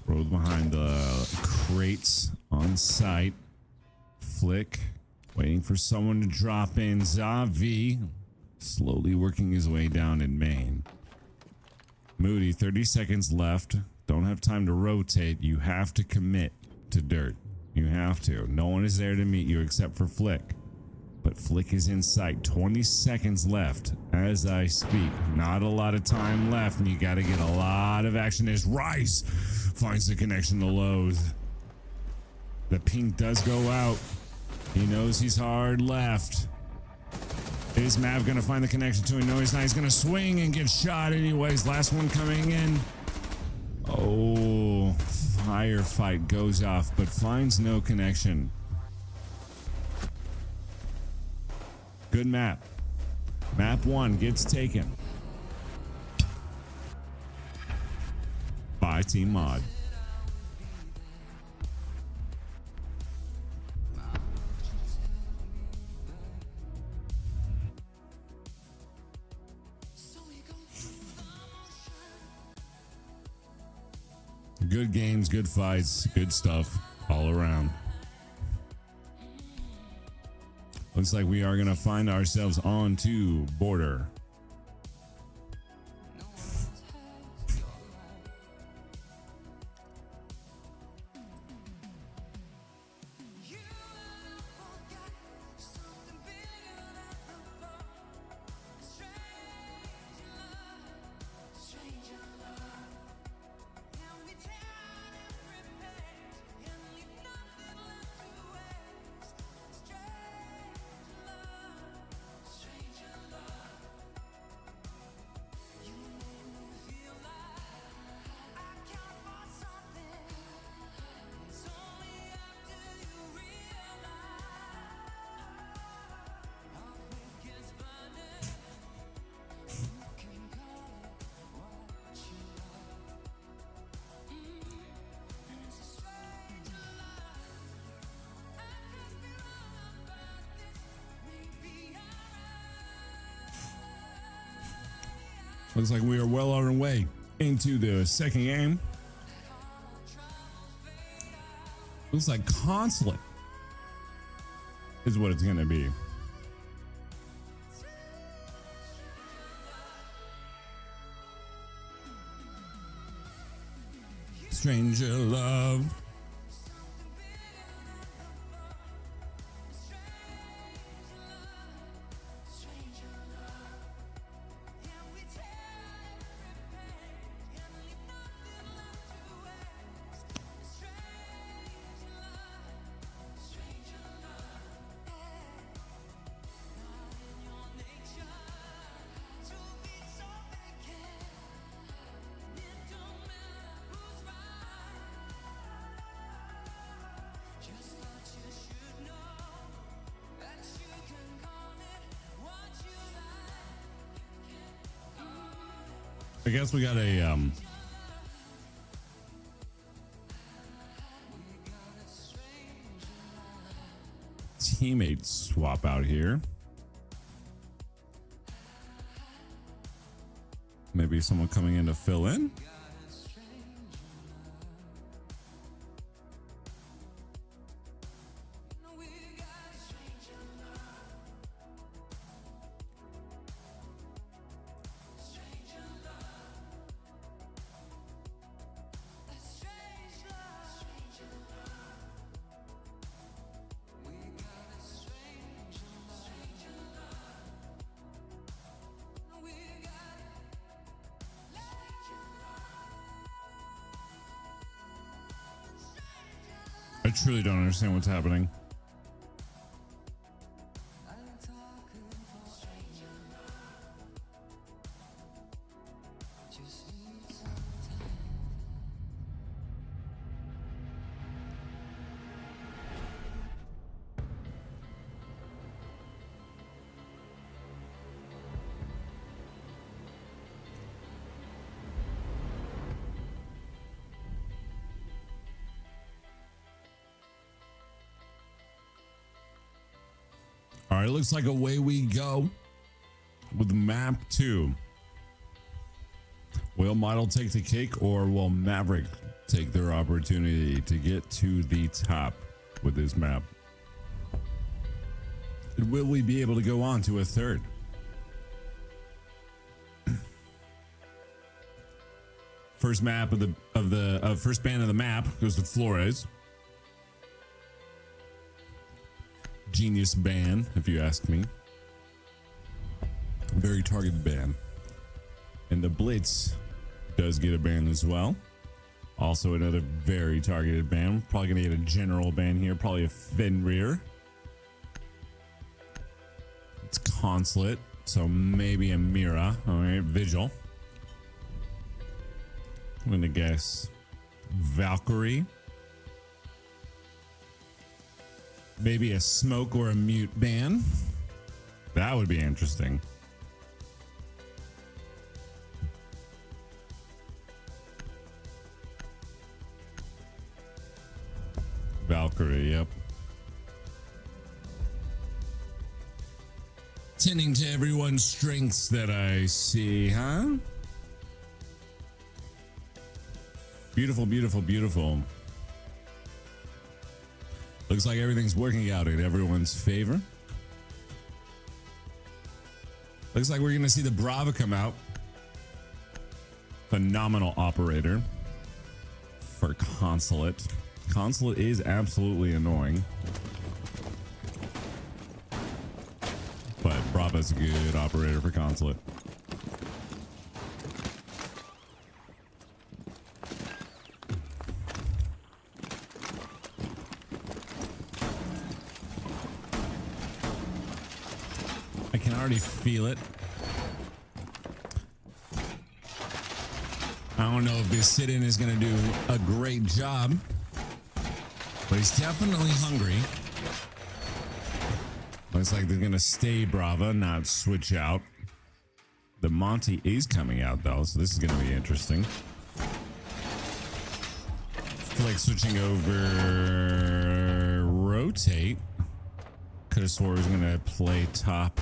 Speaker 2: Road behind the crates on site. Flick waiting for someone to drop in. Zavi slowly working his way down in main. Moody, 30 seconds left. Don't have time to rotate. You have to commit to dirt. You have to. No one is there to meet you except for Flick. But Flick is in sight. 20 seconds left as I speak. Not a lot of time left, and you got to get a lot of action. As Rice finds the connection to Loath. The pink does go out. He knows he's hard left. Is Mav going to find the connection to him? No, he's not. He's going to swing and get shot anyways. Last one coming in. Oh, firefight goes off, but finds no connection. Good map. Map 1 gets taken by Team Mod. Good games, good fights, good stuff all around. Looks like we are going to find ourselves on to border. Looks like we are well on our way into the second game. Looks like Consulate is what it's going to be. Stranger love. I guess we got a teammate swap out here. Maybe someone coming in to fill in. I truly don't understand what's happening. All right, looks like away we go with map 2. Will Model take the cake, or will Maverick take their opportunity to get to the top with this map? And will we be able to go on to a third? First map of the first band of the map goes to Flores. Genius ban, if you ask me. Very targeted ban. And the Blitz does get a ban as well. Also another very targeted ban. Probably gonna get a general ban here. Probably a Fenrir. It's Consulate, so maybe a Mira. All right, Vigil. I'm gonna guess Valkyrie. Maybe a smoke or a mute ban. That would be interesting. Valkyrie, yep. Tending to everyone's strengths that I see, huh? Beautiful, beautiful, beautiful. Looks like everything's working out in everyone's favor. Looks like we're going to see the Brava come out. Phenomenal operator for Consulate. Consulate is absolutely annoying. But Brava's a good operator for Consulate. I can already feel it. I don't know if this sit-in is going to do a great job, but he's definitely hungry. Looks like they're going to stay Brava, not switch out. The Monty is coming out, though, so this is going to be interesting. Feel like switching over rotate. Could have swore he was going to play top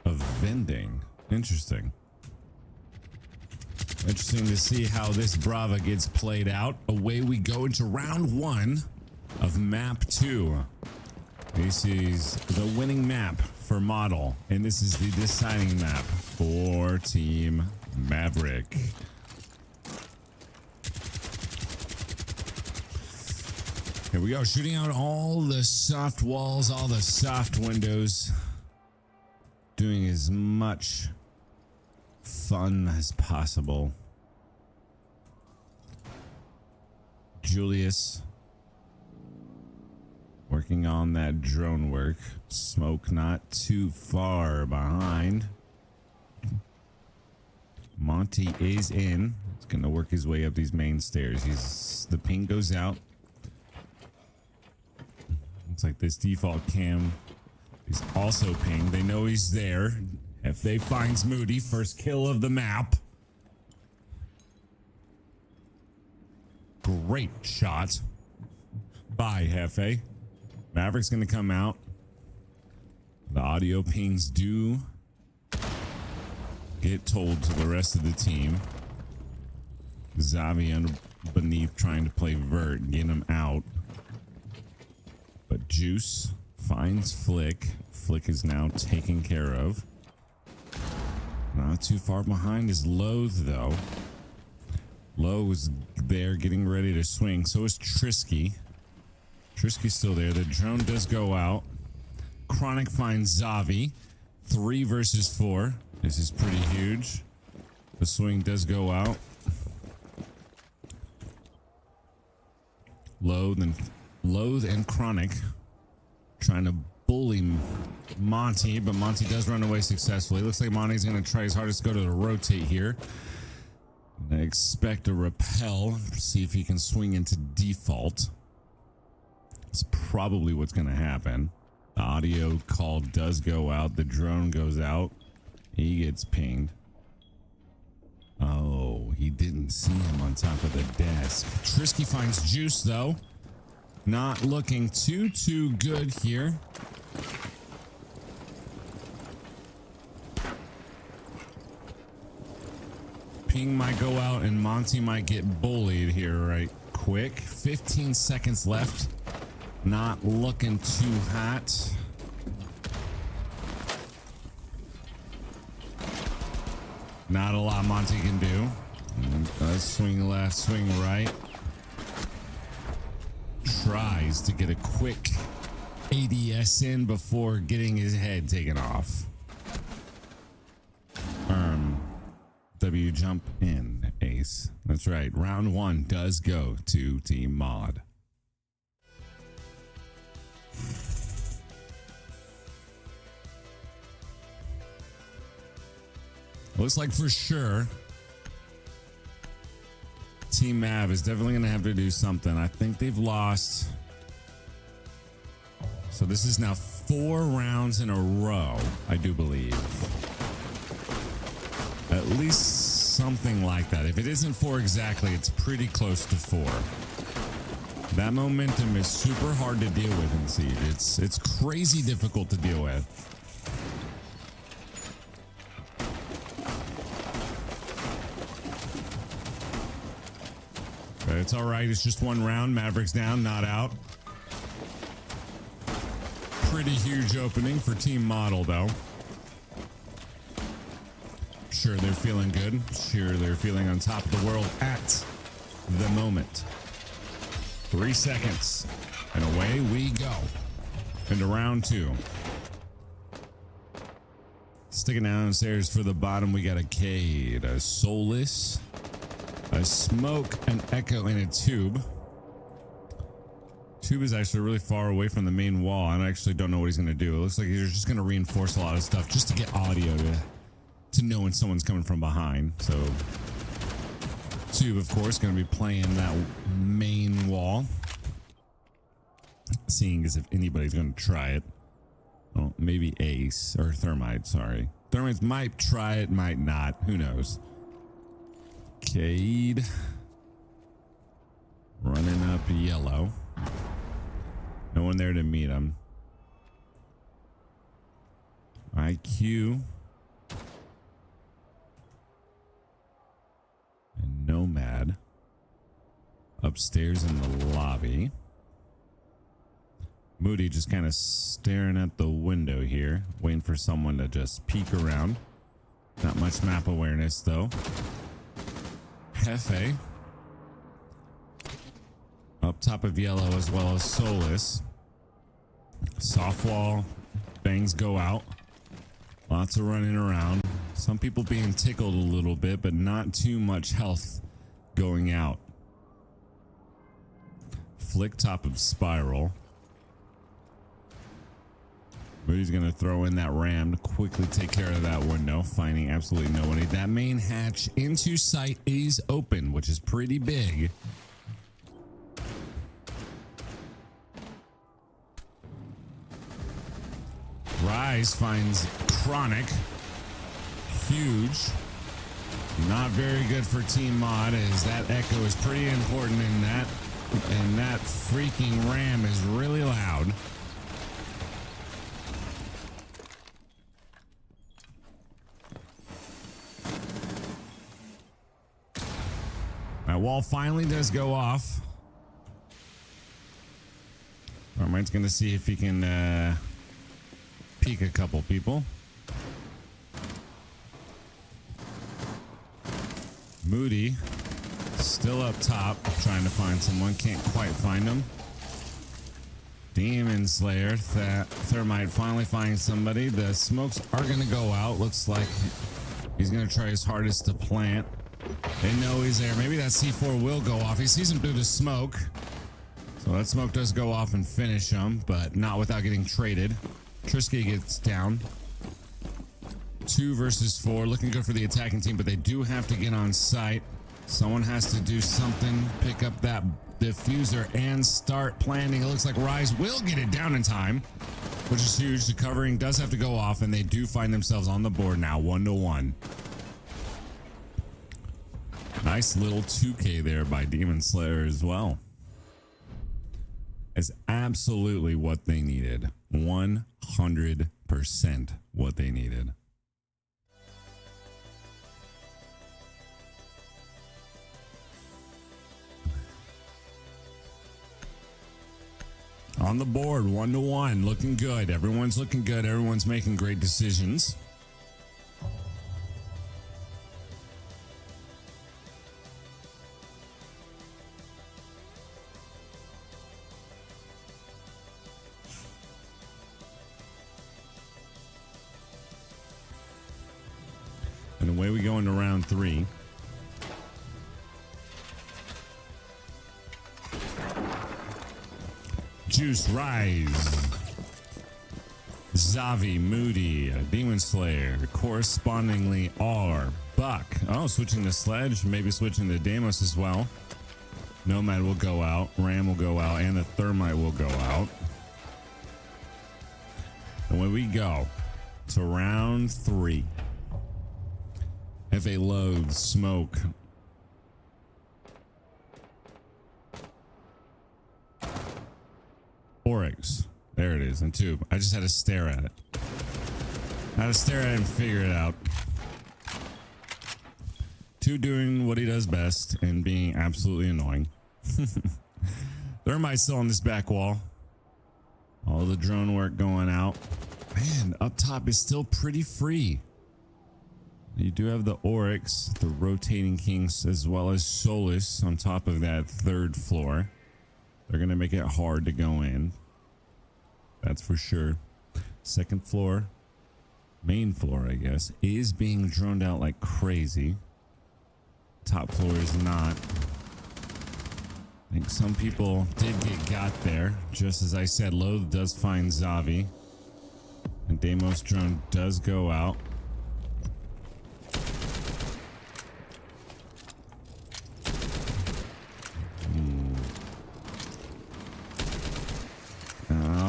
Speaker 2: of vending. Interesting. Interesting to see how this Brava gets played out. Away we go into round 1 of map 2. This is the winning map for Model, and this is the deciding map for Team Maverick. Here we go, shooting out all the soft walls, all the soft windows. Doing as much fun as possible. Julius working on that drone work. Smoke not too far behind. Monty is in. He's gonna work his way up these main stairs. The ping goes out. Looks like this default cam is also pinged. They know he's there. Hefe finds Moody. First kill of the map. Great shot by Hefe. Maverick's going to come out. The audio pings do get told to the rest of the team. Zavi underneath trying to play vert, get him out. But Juice finds Flick. Flick is now taken care of. Not too far behind is Loathe, though. Lowe is there getting ready to swing. So is Trisky. Trisky's still there. The drone does go out. Chronic finds Zavi. 3 versus 4. This is pretty huge. The swing does go out. Loathe and Chronic trying to bully Monty, but Monty does run away successfully. Looks like Monty's going to try his hardest to go to the rotate here. I expect a repel, see if he can swing into default. It's probably what's going to happen. The audio call does go out. The drone goes out. He gets pinged. Oh, he didn't see him on top of the desk. Trisky finds Juice, though. Not looking too good here. Ping might go out and Monty might get bullied here right quick. 15 seconds left. Not looking too hot. Not a lot Monty can do. Swing left, swing right. Tries to get a quick ADS in before getting his head taken off. W jump in, ace. That's right. Round 1 does go to Team Mod. Looks like for sure Team Mav is definitely going to have to do something. I think they've lost. So this is now 4 rounds in a row, I do believe. At least something like that. If it isn't 4 exactly, it's pretty close to 4. That momentum is super hard to deal with in Siege. It's crazy difficult to deal with. But it's all right. It's just 1 round. Mavericks down, not out. Pretty huge opening for Team Model, though. Sure, they're feeling good. Sure, they're feeling on top of the world at the moment. 3 seconds. And away we go. Into round 2. Sticking downstairs for the bottom, we got a Cade, a Soulless, a Smoke, an Echo, and a Tube. Tube is actually really far away from the main wall. I actually don't know what he's going to do. It looks like he's just going to reinforce a lot of stuff just to get audio to know when someone's coming from behind. So Tube, of course, going to be playing that main wall, seeing as if anybody's going to try it. Oh, maybe Ace or Thermite. Sorry, Thermites might try it, might not. Who knows? Cade running up yellow. No one there to meet him. IQ and Nomad upstairs in the lobby. Moody just kind of staring at the window here, waiting for someone to just peek around. Not much map awareness though. Hefe up top of yellow, as well as Soulless. Soft wall, bangs go out. Lots of running around. Some people being tickled a little bit, but not too much health going out. Flick top of Spiral. Moody's going to throw in that ram to quickly take care of that window, finding absolutely nobody. That main hatch into sight is open, which is pretty big. Rise finds Chronic. Huge. Not very good for Team Mod, as that Echo is pretty important in that. And that freaking ram is really loud. That wall finally does go off. Thermite's going to see if he can peek a couple people. Moody still up top, trying to find someone. Can't quite find him. Demon Slayer, Thermite finally finds somebody. The smokes are going to go out. Looks like he's going to try his hardest to plant. They know he's there. Maybe that C4 will go off. He sees him through the smoke. So that smoke does go off and finish him, but not without getting traded. Trisky gets down. 2 versus 4. Looking good for the attacking team, but they do have to get on site. Someone has to do something. Pick up that diffuser and start planning. It looks like Rise will get it down in time, which is huge. The covering does have to go off, and they do find themselves on the board now, 1-1. Nice little 2K there by Demon Slayer as well. It's absolutely what they needed. 100% what they needed. On the board, 1-1, looking good. Everyone's looking good. Everyone's making great decisions. And away we go into round 3. Juice, Rise, Zavi, Moody, Demon Slayer, correspondingly R, Buck. Oh, switching to Sledge, maybe switching to Deimos as well. Nomad will go out, Ram will go out, and the Thermite will go out. And when we go to round 3, FA loads, smoke. Oryx. There it is, in tube. I just had to stare at it. I had to stare at it and figure it out. 2 doing what he does best and being absolutely annoying. Thermite still on this back wall. All the drone work going out. Man, up top is still pretty free. You do have the Oryx, the rotating kings, as well as Solus on top of that 3rd floor. They're going to make it hard to go in. That's for sure. 2nd floor, main floor, I guess, is being droned out like crazy. Top floor is not. I think some people did get got there. Just as I said, Loathe does find Zavi. And Deimos drone does go out.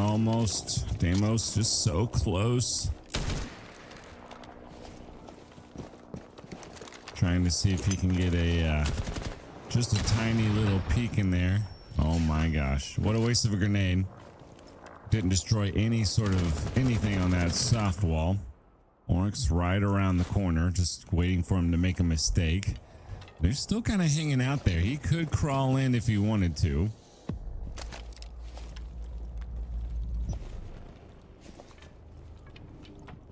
Speaker 2: Almost. Deimos just so close. Trying to see if he can get a just a tiny little peek in there. Oh my gosh, what a waste of a grenade. Didn't destroy any sort of anything on that soft wall. Oryx right around the corner, just waiting for him to make a mistake. They're still kind of hanging out there. He could crawl in if he wanted to.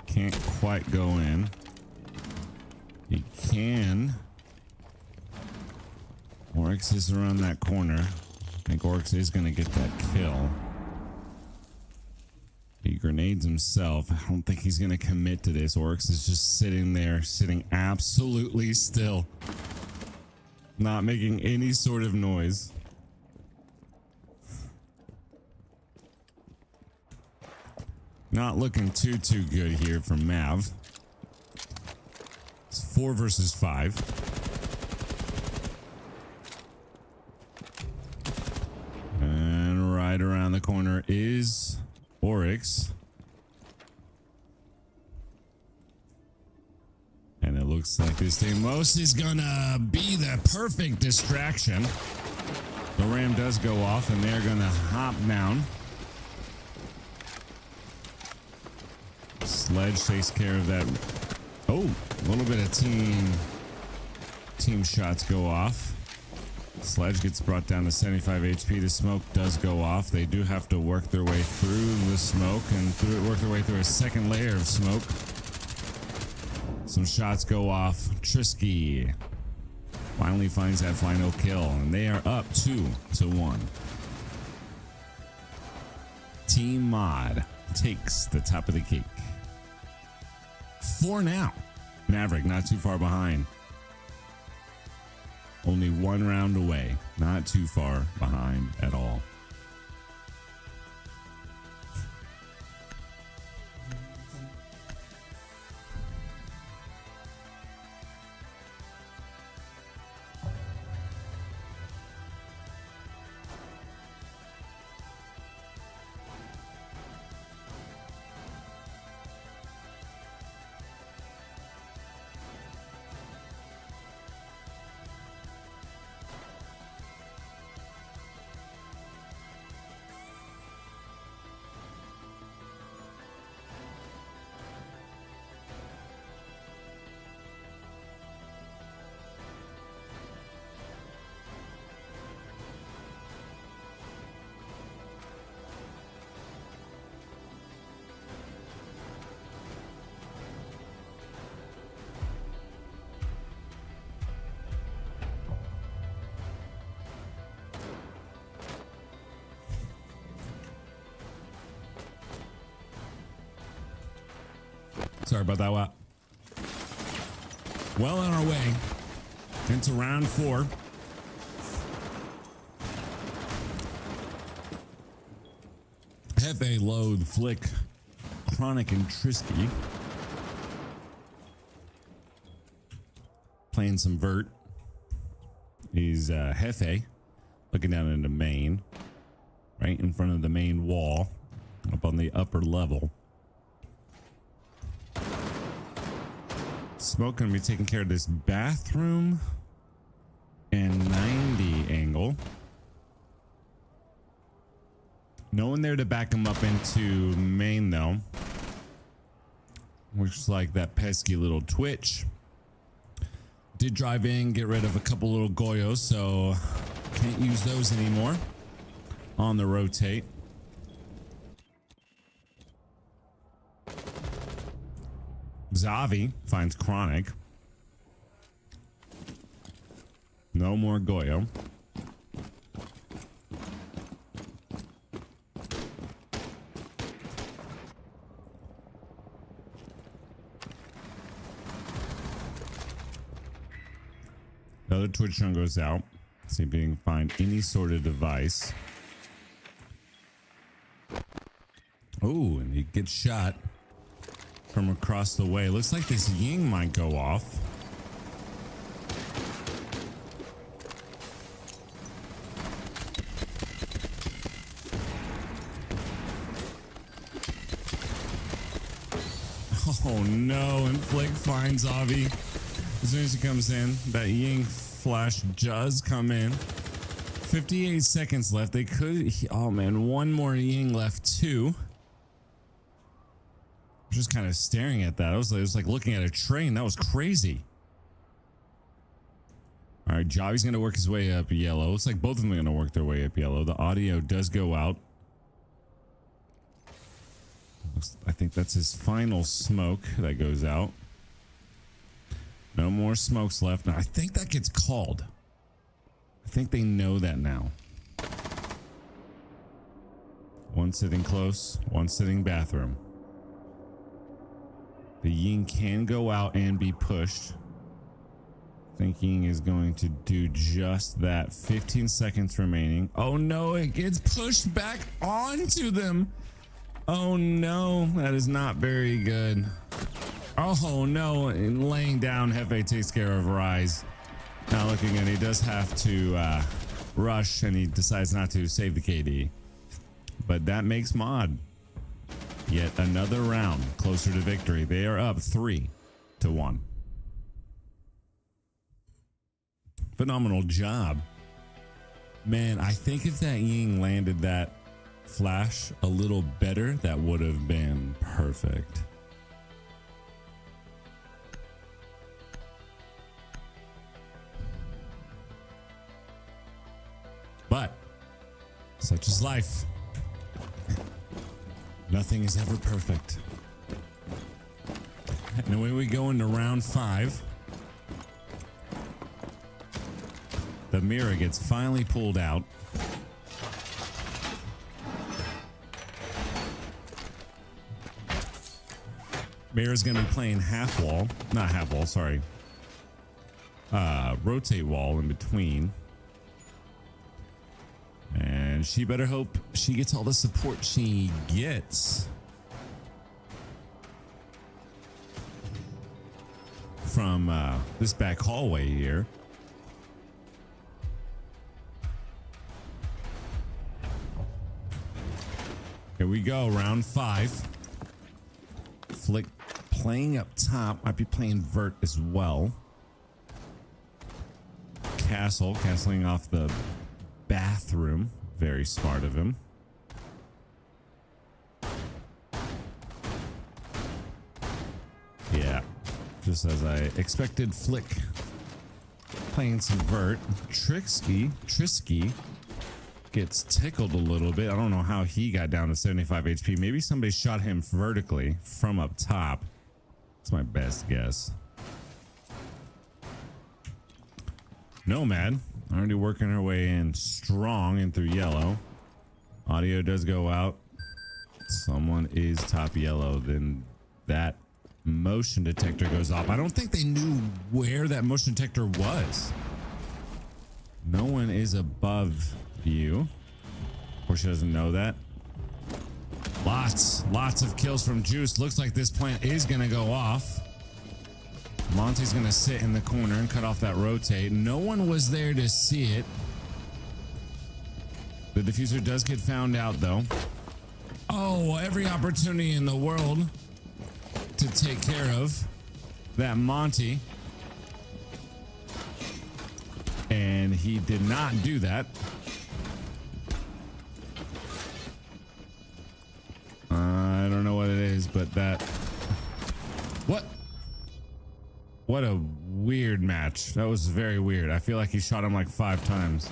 Speaker 2: Can't quite go in. He can. Oryx is around that corner. I think Oryx is going to get that kill. He grenades himself. I don't think he's going to commit to this. Oryx is just sitting there, sitting absolutely still. Not making any sort of noise. Not looking too good here for Mav. It's 4 versus 5. And right around the corner is Oryx. And it looks like this Deimos is gonna be the perfect distraction. The Ram does go off and they're gonna hop down. Sledge takes care of that. Oh, a little bit of team shots go off. Sledge gets brought down to 75 HP. The smoke does go off. They do have to work their way through the smoke and work their way through a second layer of smoke. Some shots go off. Trisky finally finds that final kill, and they are up 2-1. Team Mod takes the top of the cake. 4 now. Maverick not too far behind. Only 1 round away. Not too far behind at all. Sorry about that. Well on our way into round 4. Hefe, Load, Flick, Chronic, and Trisky. Playing some Vert. He's Hefe looking down into main. Right in front of the main wall. Up on the upper level. Smoke gonna be taking care of this bathroom and 90 angle. No one there to back him up into main though. Looks like that pesky little Twitch did drive in, get rid of a couple little Goyos, so can't use those anymore on the rotate. Zavi finds Chronic. No more Goyo. Another Twitch run goes out. See if we can find any sort of device. Oh, and he gets shot from across the way. Looks like this Ying might go off. Oh no, and Flick finds Avi. As soon as he comes in, that Ying flash does come in. 58 seconds left. They could, oh man, one more Ying left too. Just kind of staring at that. It was like looking at a train. That was crazy. All right, Javi's going to work his way up yellow. Looks like both of them are going to work their way up yellow. The audio does go out. I think that's his final smoke that goes out. No more smokes left. Now, I think that gets called. I think they know that now. One sitting close, one sitting bathroom. The Ying can go out and be pushed. Thinking is going to do just that. 15 seconds remaining. Oh no, it gets pushed back onto them. Oh no, that is not very good. Oh no, and laying down, Hefe takes care of Rise. Now looking at, he does have to rush, and he decides not to save the KD. But that makes Mod yet another round closer to victory. They are up 3-1. Phenomenal job. Man, I think if that Ying landed that flash a little better, that would have been perfect. But such is life. Nothing is ever perfect. And away we go into round 5. The mirror gets finally pulled out. Mirror's gonna be playing half wall. Not half wall, sorry. Rotate wall in between. And she better hope she gets all the support she gets from this back hallway here. Here we go, round 5. Flick playing up top, might be playing Vert as well. Castling off the bathroom. Very smart of him. Yeah, just as I expected. Flick playing some Vert. Trisky gets tickled a little bit. I don't know how he got down to 75 HP. Maybe somebody shot him vertically from up top. That's my best guess. Nomad already working her way in strong in through yellow. Audio does go out. Someone is top yellow. Then that motion detector goes off. I don't think they knew where that motion detector was. No one is above you. Of course, she doesn't know that. Lots of kills from Juice. Looks like this plant is going to go off. Monty's going to sit in the corner and cut off that rotate. No one was there to see it. The diffuser does get found out, though. Oh, every opportunity in the world to take care of that Monty. And he did not do that. I don't know what it is, but that... What a weird match. That was very weird. I feel like he shot him like 5 times.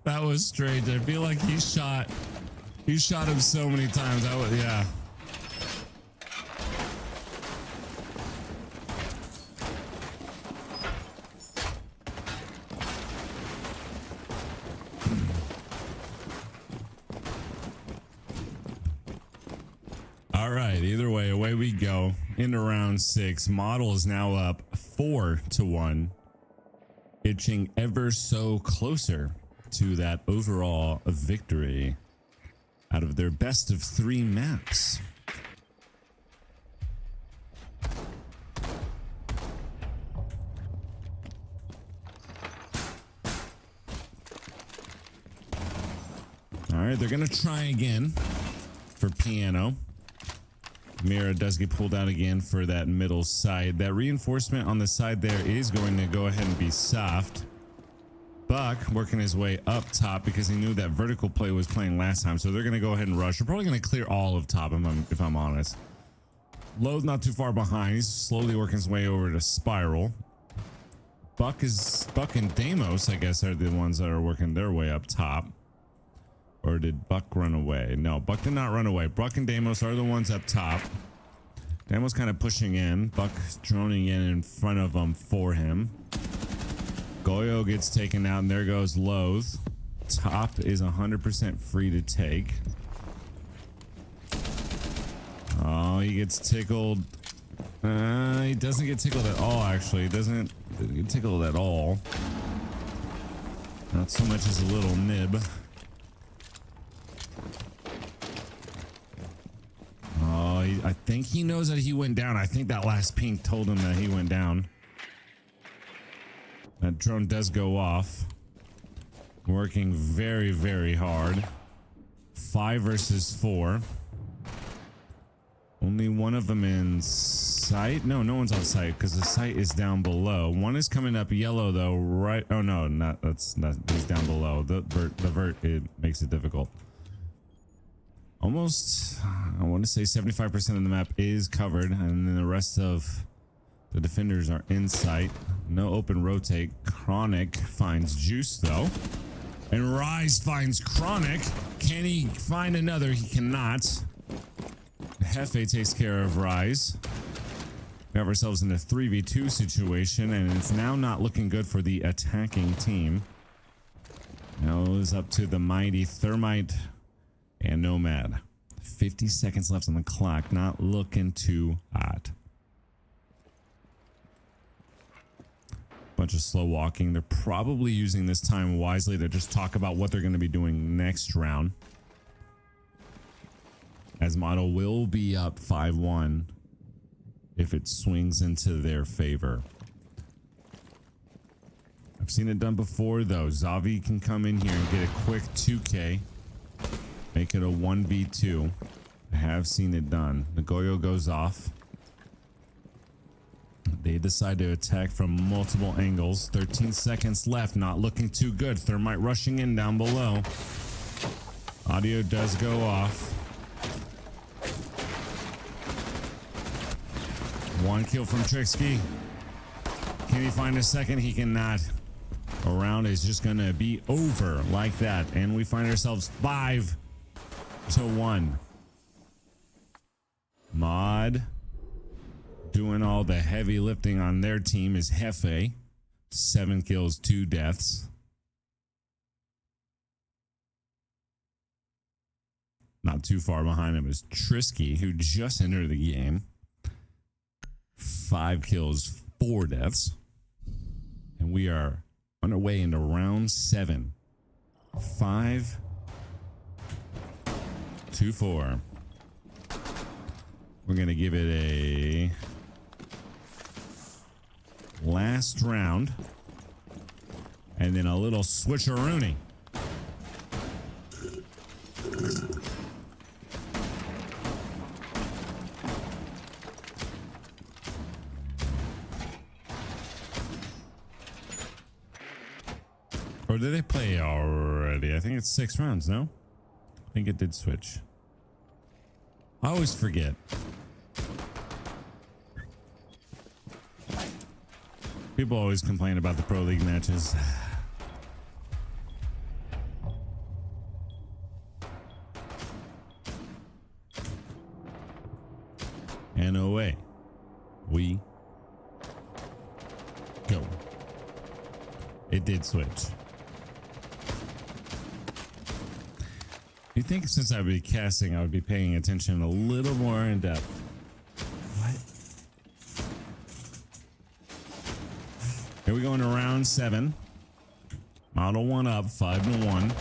Speaker 2: That was strange. I feel like he shot him so many times. Yeah. All right, either way, away we go into round 6. Model is now up 4-1. Itching ever so closer to that overall victory out of their best of 3 maps. All right, they're gonna try again for piano. Mira does get pulled out again for that middle side. That reinforcement on the side there is going to go ahead and be soft. Buck working his way up top because he knew that vertical play was playing last time. So they're going to go ahead and rush. They're probably going to clear all of top if I'm honest. Low's not too far behind. He's slowly working his way over to Spiral. Buck and Deimos, I guess, are the ones that are working their way up top. Or did Buck run away? No, Buck did not run away. Buck and Deimos are the ones up top. Deimos kind of pushing in. Buck droning in front of them for him. Goyo gets taken out, and there goes Loath. Top is 100% free to take. Oh, he gets tickled. He doesn't get tickled at all, actually. He doesn't get tickled at all. Not so much as a little nib. Oh, I think he knows that he went down. I think that last pink told him that he went down. That drone does go off. Working very, very hard. 5 versus 4. Only one of them in sight. No one's on sight because the sight is down below. One is coming up yellow though, right? Oh no, that's not. He's down below. The vert, it makes it difficult. Almost, I want to say 75% of the map is covered, and then the rest of the defenders are in sight. No open rotate. Chronic finds Juice though, and Rise finds Chronic. Can he find another? He cannot. Hefe takes care of Rise. We have ourselves in a 3v2 situation, and it's now not looking good for the attacking team. Now it's up to the mighty Thermite and Nomad. 50 seconds left on the clock. Not looking too hot. Bunch of slow walking. They're probably using this time wisely to just talk about what they're going to be doing next round. As Model will be up 5-1 if it swings into their favor. I've seen it done before though. Zavi can come in here and get a quick 2k. Make it a 1v2. I have seen it done. Nagoyo goes off. They decide to attack from multiple angles. 13 seconds left. Not looking too good. Thermite rushing in down below. Audio does go off. One kill from Trixky. Can he find a second? He cannot. A round is just going to be over like that. And we find ourselves 5-1. Mod doing all the heavy lifting on their team is Hefe. 7 kills, 2 deaths. Not too far behind him is Trisky, who just entered the game. 5 kills, 4 deaths. And we are on our way into round 7. 5-4. We're going to give it a last round. And then a little switcheroonie. Or did they play already? I think it's 6 rounds, no? I think it did switch. I always forget. People always complain about the Pro League matches. And away we go. It did switch. You think since I would be casting, I would be paying attention a little more in depth. What? Here we go into round 7. Model 1 up, 5-1.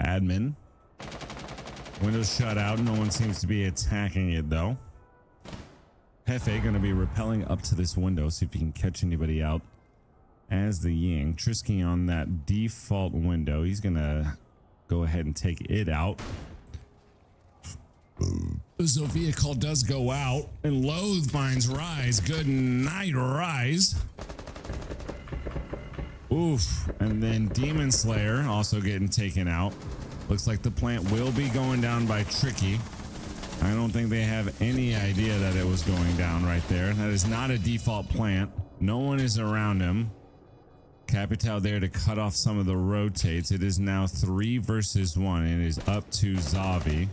Speaker 2: Admin. Windows shut out. No one seems to be attacking it though. Hefe going to be rappelling up to this window, see if he can catch anybody out. As the Ying, Trisky on that default window. He's going to go ahead and take it out. The Sophia call does go out, and Loathe finds Rise. Good night, Rise. Oof. And then Demon Slayer also getting taken out. Looks like the plant will be going down by Tricky. I don't think they have any idea that it was going down right there. That is not a default plant. No one is around him. Capital there to cut off some of the rotates. It is now 3 versus 1. It is up to Zavi.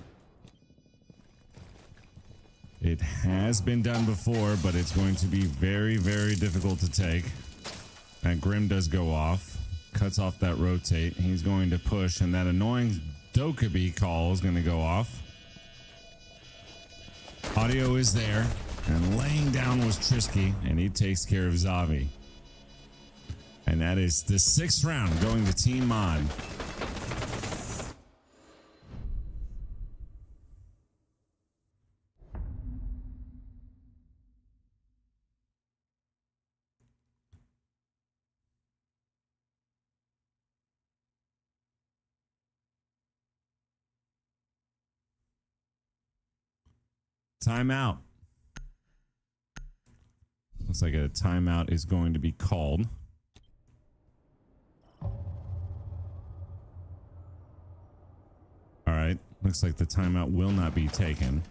Speaker 2: It has been done before, but it's going to be very, very difficult to take. That Grim does go off. Cuts off that rotate. He's going to push, and that annoying Dokkaebi call is going to go off. Audio is there, and laying down was Trisky, and he takes care of Zavi. And that is the 6th round going to Team Mod. Timeout. Looks like a timeout is going to be called. All right. Looks like the timeout will not be taken.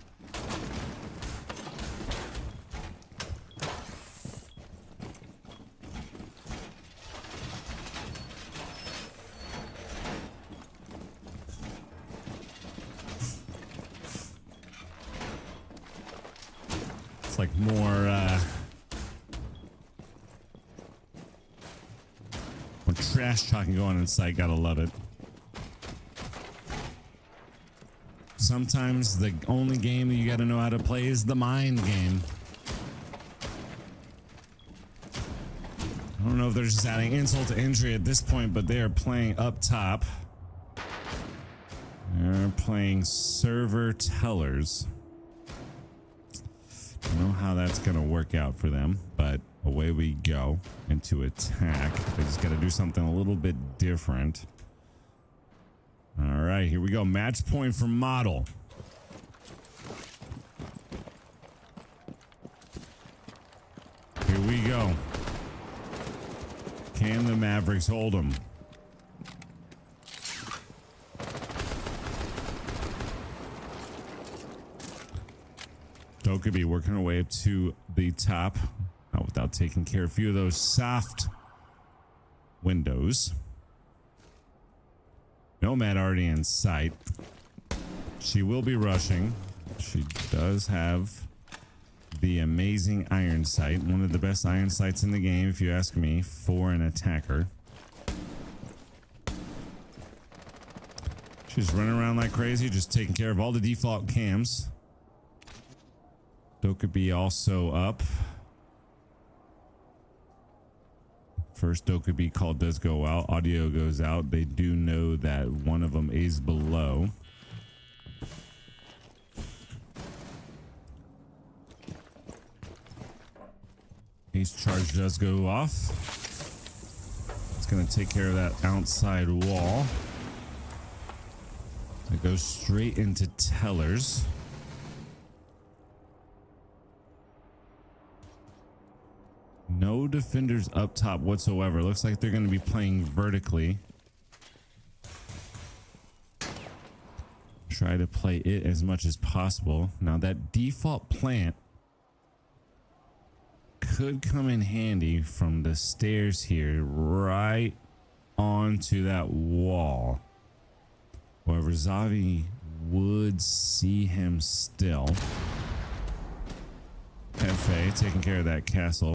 Speaker 2: It's like more trash talking going on in sight. Gotta love it. Sometimes the only game that you gotta know how to play is the mind game. I don't know if they're just adding insult to injury at this point, but they are playing up top. They're playing server tellers. Don't know how that's gonna work out for them, but away we go into attack. They just gotta do something a little bit different. All right, here we go. Match point for Model. Here we go. Can the Mavericks hold them? Doe could be working her way up to the top, not without taking care of a few of those soft windows. Nomad already in sight. She will be rushing. She does have the amazing iron sight, one of the best iron sights in the game, if you ask me, for an attacker. She's running around like crazy, just taking care of all the default cams. Dokkaebi also up. First Dokkaebi call does go out. Audio goes out. They do know that one of them is below. Ace charge does go off. It's going to take care of that outside wall. It goes straight into tellers. No defenders up top whatsoever. Looks like they're going to be playing vertically. Try to play it as much as possible. Now that default plant could come in handy from the stairs here right onto that wall. However, Zavi would see him still. Hefe taking care of that castle.